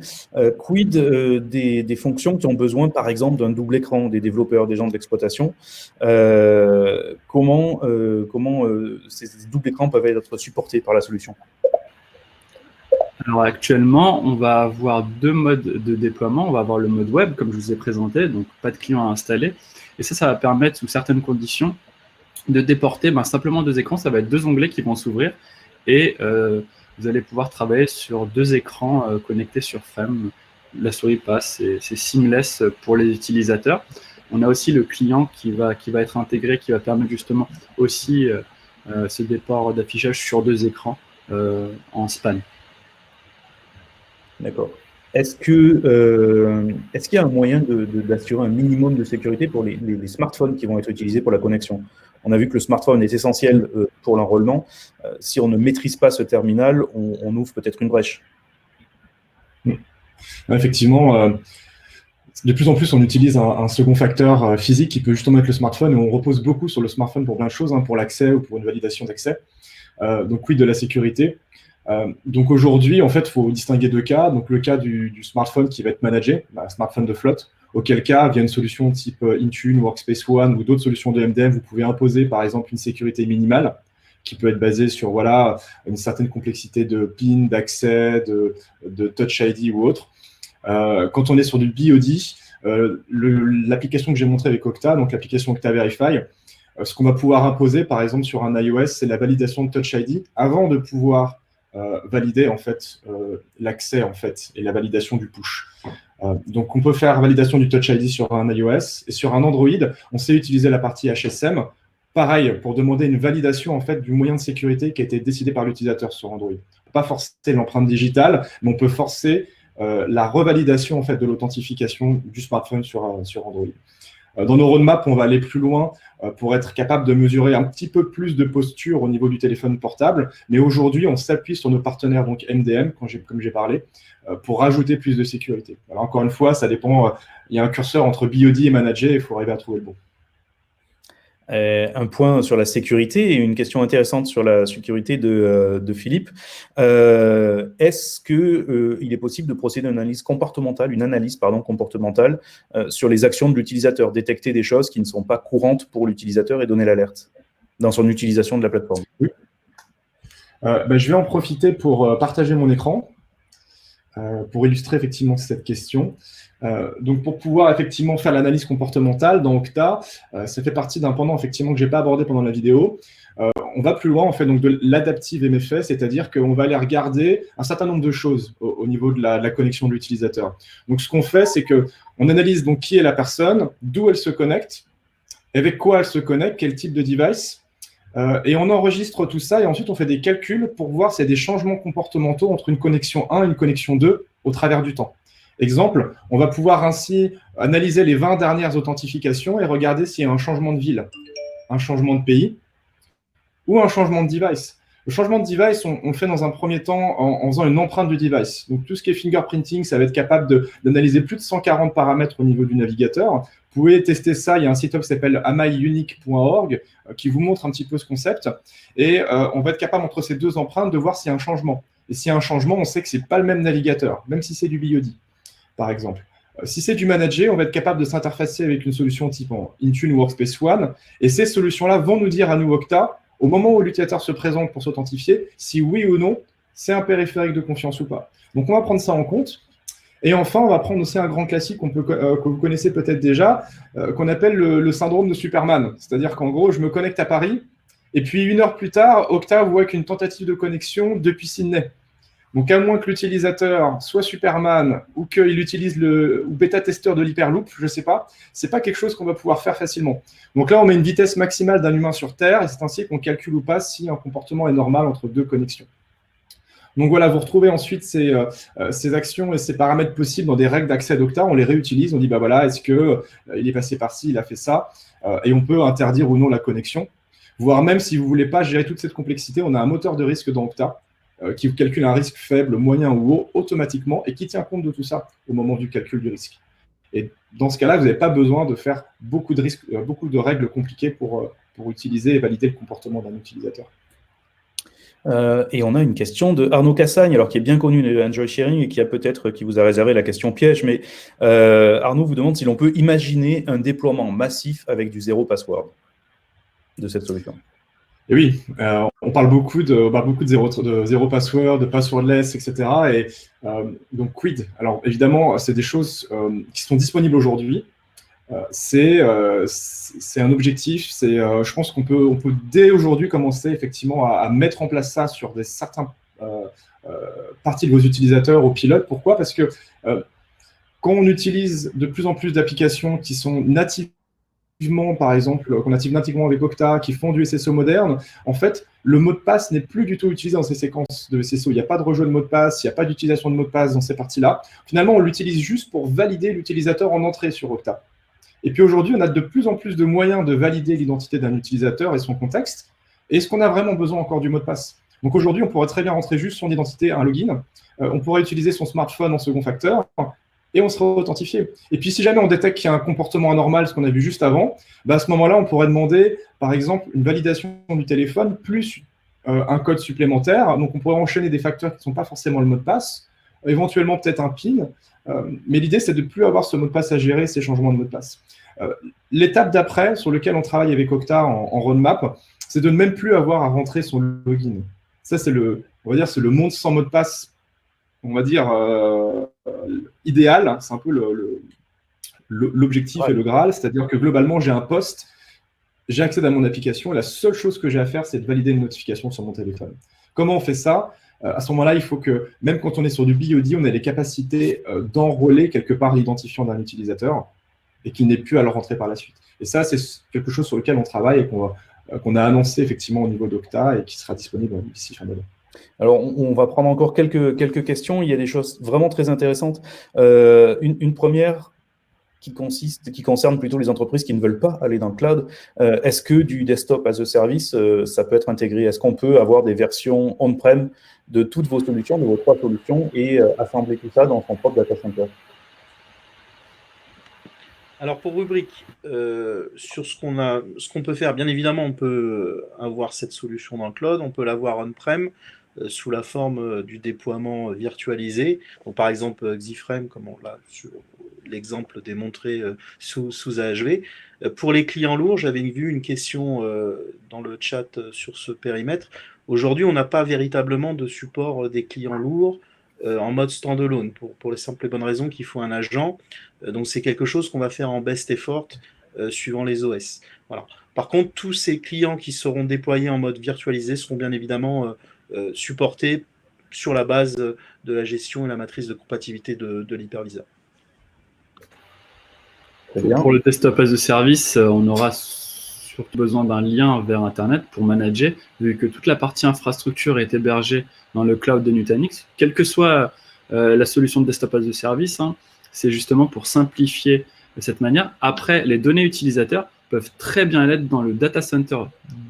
Quid des fonctions qui ont besoin, par exemple, d'un double écran, des développeurs, des gens de l'exploitation? Comment ces doubles écrans peuvent être supportés par la solution? Alors actuellement, on va avoir deux modes de déploiement. On va avoir le mode web, comme je vous ai présenté, donc pas de client à installer. Et ça va permettre, sous certaines conditions, de déporter simplement deux écrans. Ça va être deux onglets qui vont s'ouvrir. Et vous allez pouvoir travailler sur deux écrans connectés sur Frame. La souris passe, c'est seamless pour les utilisateurs. On a aussi le client qui va être intégré, qui va permettre justement aussi ce déport d'affichage sur deux écrans en span. D'accord. Est-ce qu'il y a un moyen d'assurer un minimum de sécurité pour les smartphones qui vont être utilisés pour la connexion? On a vu que le smartphone est essentiel pour l'enrôlement. Si on ne maîtrise pas ce terminal, on ouvre peut-être une brèche. Effectivement, de plus en plus, on utilise un second facteur physique qui peut justement être le smartphone, et on repose beaucoup sur le smartphone pour plein de choses, pour l'accès ou pour une validation d'accès. Donc oui, de la sécurité. Donc aujourd'hui, en fait, il faut distinguer deux cas. Donc le cas du smartphone qui va être managé, un smartphone de flotte, auquel cas, via une solution type Intune, Workspace ONE ou d'autres solutions de MDM, vous pouvez imposer par exemple une sécurité minimale qui peut être basée sur une certaine complexité de PIN, d'accès, de Touch ID ou autre. Quand on est sur du BOD, l'application que j'ai montrée avec Okta, donc l'application Okta Verify, ce qu'on va pouvoir imposer par exemple sur un iOS, c'est la validation de Touch ID avant de pouvoir valider en fait l'accès en fait et la validation du push. Donc on peut faire validation du Touch ID sur un iOS, et sur un Android, on sait utiliser la partie HSM, pareil pour demander une validation en fait du moyen de sécurité qui a été décidé par l'utilisateur sur Android. On ne peut pas forcer l'empreinte digitale, mais on peut forcer la revalidation en fait de l'authentification du smartphone sur Android. Dans nos roadmaps, on va aller plus loin pour être capable de mesurer un petit peu plus de posture au niveau du téléphone portable. Mais aujourd'hui, on s'appuie sur nos partenaires, donc MDM, comme j'ai parlé, pour rajouter plus de sécurité. Alors encore une fois, ça dépend. Il y a un curseur entre BOD et manager, il faut arriver à trouver le bon. Un point sur la sécurité et une question intéressante sur la sécurité de Philippe. Est-ce qu'il est possible de procéder à une analyse comportementale sur les actions de l'utilisateur, détecter des choses qui ne sont pas courantes pour l'utilisateur et donner l'alerte dans son utilisation de la plateforme? Oui. Je vais en profiter pour partager mon écran pour illustrer effectivement cette question. Donc pour pouvoir effectivement faire l'analyse comportementale dans Okta, ça fait partie d'un pendant effectivement que je n'ai pas abordé pendant la vidéo. On va plus loin, on fait donc de l'adaptive MFA, c'est-à-dire qu'on va aller regarder un certain nombre de choses au niveau de la connexion de l'utilisateur. Donc ce qu'on fait, c'est qu'on analyse donc qui est la personne, d'où elle se connecte, avec quoi elle se connecte, quel type de device, et on enregistre tout ça, et ensuite on fait des calculs pour voir s'il y a des changements comportementaux entre une connexion 1 et une connexion 2 au travers du temps. Exemple, on va pouvoir ainsi analyser les 20 dernières authentifications et regarder s'il y a un changement de ville, un changement de pays ou un changement de device. Le changement de device, on le fait dans un premier temps en faisant une empreinte du device. Donc tout ce qui est fingerprinting, ça va être capable d'analyser plus de 140 paramètres au niveau du navigateur. Vous pouvez tester ça, il y a un site web qui s'appelle amyunique.org qui vous montre un petit peu ce concept. Et on va être capable, entre ces deux empreintes, de voir s'il y a un changement. Et s'il y a un changement, on sait que ce n'est pas le même navigateur, même si c'est du BOD. Par exemple. Si c'est du manager, on va être capable de s'interfacer avec une solution type Intune ou Workspace ONE, et ces solutions-là vont nous dire à nous, Okta, au moment où l'utilisateur se présente pour s'authentifier, si oui ou non, c'est un périphérique de confiance ou pas. Donc on va prendre ça en compte. Et enfin, on va prendre aussi un grand classique que vous connaissez peut-être déjà, qu'on appelle le syndrome de Superman. C'est-à-dire qu'en gros, je me connecte à Paris, et puis 1 heure plus tard, Okta voit qu'une tentative de connexion depuis Sydney. Donc, à moins que l'utilisateur soit Superman ou qu'il utilise ou bêta-testeur de l'Hyperloop, je ne sais pas, ce n'est pas quelque chose qu'on va pouvoir faire facilement. Donc là, on met une vitesse maximale d'un humain sur Terre, et c'est ainsi qu'on calcule ou pas si un comportement est normal entre deux connexions. Donc voilà, vous retrouvez ensuite ces actions et ces paramètres possibles dans des règles d'accès d'Okta, on les réutilise, on dit, bah voilà, est-ce qu'il est passé par-ci, il a fait ça, et on peut interdire ou non la connexion. Voire même, si vous ne voulez pas gérer toute cette complexité, on a un moteur de risque dans Okta, qui vous calcule un risque faible, moyen ou haut automatiquement et qui tient compte de tout ça au moment du calcul du risque. Et dans ce cas-là, vous n'avez pas besoin de faire beaucoup de règles compliquées pour utiliser et valider le comportement d'un utilisateur. Et on a une question de Arnaud Cassagne, alors qui est bien connu de Enjoy Sharing et qui vous a réservé la question piège, mais Arnaud vous demande si l'on peut imaginer un déploiement massif avec du zéro password de cette solution. Et oui, on parle beaucoup de zéro password, de passwordless, etc. Et donc, quid? Alors, évidemment, c'est des choses qui sont disponibles aujourd'hui. C'est un objectif. Je pense qu'on peut dès aujourd'hui commencer effectivement à mettre en place ça sur certaines parties de vos utilisateurs au pilote. Pourquoi? Parce que quand on utilise de plus en plus d'applications qui sont natives par exemple, qu'on active nativement avec Okta, qui font du SSO moderne, en fait, le mot de passe n'est plus du tout utilisé dans ces séquences de SSO. Il n'y a pas de rejet de mot de passe, il n'y a pas d'utilisation de mot de passe dans ces parties-là. Finalement, on l'utilise juste pour valider l'utilisateur en entrée sur Okta. Et puis aujourd'hui, on a de plus en plus de moyens de valider l'identité d'un utilisateur et son contexte. Et est-ce qu'on a vraiment besoin encore du mot de passe? Donc aujourd'hui, on pourrait très bien rentrer juste son identité à un login. On pourrait utiliser son smartphone en second facteur et on sera authentifié. Et puis si jamais on détecte qu'il y a un comportement anormal, ce qu'on a vu juste avant, à ce moment-là, on pourrait demander, par exemple, une validation du téléphone plus un code supplémentaire. Donc on pourrait enchaîner des facteurs qui ne sont pas forcément le mot de passe, éventuellement peut-être un PIN. Mais l'idée, c'est de ne plus avoir ce mot de passe à gérer, ces changements de mot de passe. L'étape d'après, sur laquelle on travaille avec Okta en roadmap, c'est de ne même plus avoir à rentrer son login. Ça, c'est le monde sans mot de passe, on va dire, idéal. C'est un peu l'objectif et le Graal. C'est-à-dire que globalement, j'ai un poste, j'ai accès à mon application et la seule chose que j'ai à faire, c'est de valider une notification sur mon téléphone. Comment on fait ça? À ce moment-là, il faut que, même quand on est sur du BOD, on ait les capacités d'enrôler quelque part l'identifiant d'un utilisateur et qu'il n'ait plus à le rentrer par la suite. Et ça, c'est quelque chose sur lequel on travaille et qu'on a annoncé effectivement au niveau d'Okta et qui sera disponible d'ici fin d'année. Alors, on va prendre encore quelques questions. Il y a des choses vraiment très intéressantes. Une première qui concerne plutôt les entreprises qui ne veulent pas aller dans le cloud. Est-ce que du desktop as a service, ça peut être intégré? Est-ce qu'on peut avoir des versions on-prem de toutes vos solutions, de vos 3 solutions, et assembler tout ça dans son propre data center? Alors pour Rubrik, sur ce qu'on peut faire, bien évidemment, on peut avoir cette solution dans le cloud, on peut l'avoir on-prem sous la forme du déploiement virtualisé. Donc, par exemple, XiFrame, comme on l'a sur l'exemple démontré sous AHV. Pour les clients lourds, j'avais vu une question dans le chat sur ce périmètre. Aujourd'hui, on n'a pas véritablement de support des clients lourds en mode standalone, pour les simples et bonnes raisons qu'il faut un agent. Donc c'est quelque chose qu'on va faire en best effort suivant les OS. Voilà. Par contre, tous ces clients qui seront déployés en mode virtualisé seront bien évidemment supportés sur la base de la gestion et la matrice de compatibilité de l'hyperviseur. Pour le desktop as a service, on aura surtout besoin d'un lien vers Internet pour manager, vu que toute la partie infrastructure est hébergée dans le cloud de Nutanix. Quelle que soit la solution de desktop as a service, c'est justement pour simplifier de cette manière. Après, les données utilisateurs peuvent très bien être dans le data center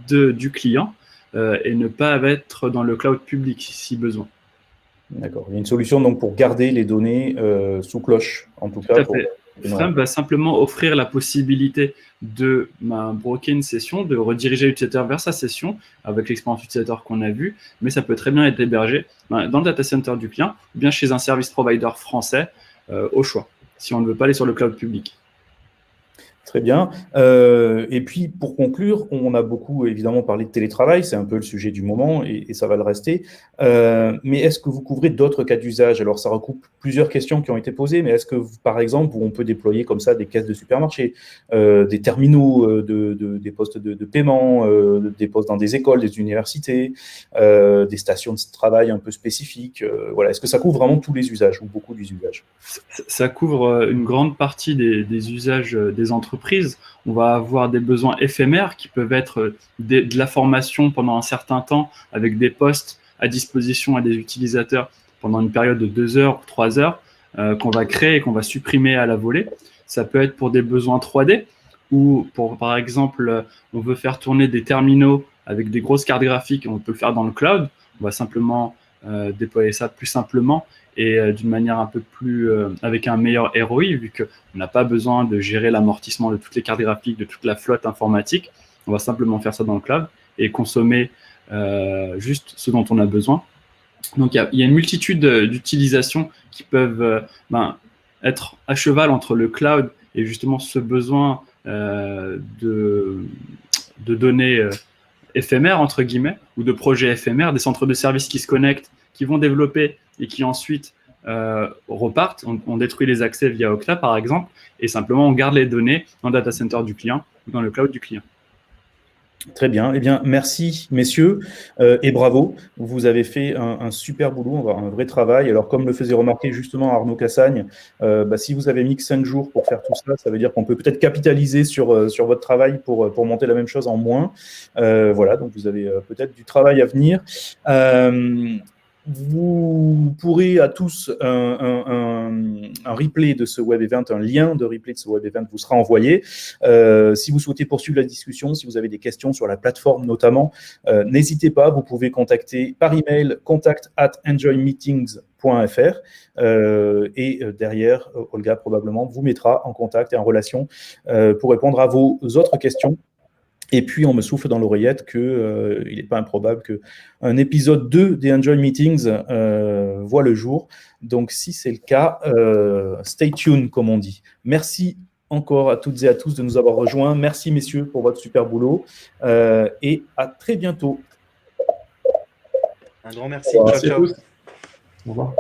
du client et ne pas être dans le cloud public si besoin. D'accord. Il y a une solution donc pour garder les données sous cloche, en tout cas. Frame va simplement offrir la possibilité de broker une session, de rediriger l'utilisateur vers sa session avec l'expérience utilisateur qu'on a vue, mais ça peut très bien être hébergé dans le data center du client ou bien chez un service provider français au choix, si on ne veut pas aller sur le cloud public. Très bien. Et puis, pour conclure, on a beaucoup évidemment parlé de télétravail, c'est un peu le sujet du moment et ça va le rester. Mais est-ce que vous couvrez d'autres cas d'usage? Alors, ça recoupe plusieurs questions qui ont été posées, mais est-ce que, par exemple, on peut déployer comme ça des caisses de supermarché, des terminaux, des postes de paiement, des postes dans des écoles, des universités, des stations de travail un peu spécifiques? Voilà. Est-ce que ça couvre vraiment tous les usages ou beaucoup des usages? Ça couvre une grande partie des usages des entreprises. On va avoir des besoins éphémères qui peuvent être de la formation pendant un certain temps avec des postes à disposition à des utilisateurs pendant une période de 2 heures, 3 heures qu'on va créer et qu'on va supprimer à la volée. Ça peut être pour des besoins 3D ou pour, par exemple, on veut faire tourner des terminaux avec des grosses cartes graphiques, on peut le faire dans le cloud. On va simplement déployer ça plus simplement et d'une manière un peu plus avec un meilleur ROI, vu qu'on n'a pas besoin de gérer l'amortissement de toutes les cartes graphiques, de toute la flotte informatique. On va simplement faire ça dans le cloud et consommer juste ce dont on a besoin. Donc, il y a une multitude d'utilisations qui peuvent être à cheval entre le cloud et justement ce besoin de données éphémères, entre guillemets, ou de projets éphémères, des centres de services qui se connectent, qui vont développer et qui ensuite repartent. On détruit les accès via Okta, par exemple, et simplement on garde les données dans le data center du client ou dans le cloud du client. Très bien. Eh bien, merci, messieurs, et bravo. Vous avez fait un super boulot, un vrai travail. Alors, comme le faisait remarquer justement Arnaud Cassagne, si vous avez mis que 5 jours pour faire tout ça, ça veut dire qu'on peut peut-être capitaliser sur votre travail pour monter la même chose en moins. Voilà, donc vous avez peut-être du travail à venir. Vous pourrez à tous un replay de ce web event, un lien de replay de ce web event vous sera envoyé. Si vous souhaitez poursuivre la discussion, si vous avez des questions sur la plateforme notamment, n'hésitez pas, vous pouvez contacter par email contact@enjoymeetings.fr et derrière, Olga probablement vous mettra en contact et en relation pour répondre à vos autres questions. Et puis, on me souffle dans l'oreillette qu'il n'est pas improbable qu'un épisode 2 des Enjoy Meetings voit le jour. Donc, si c'est le cas, stay tuned, comme on dit. Merci encore à toutes et à tous de nous avoir rejoints. Merci, messieurs, pour votre super boulot. Et à très bientôt. Un grand merci. Merci Ciao, ciao. à tous. Au revoir.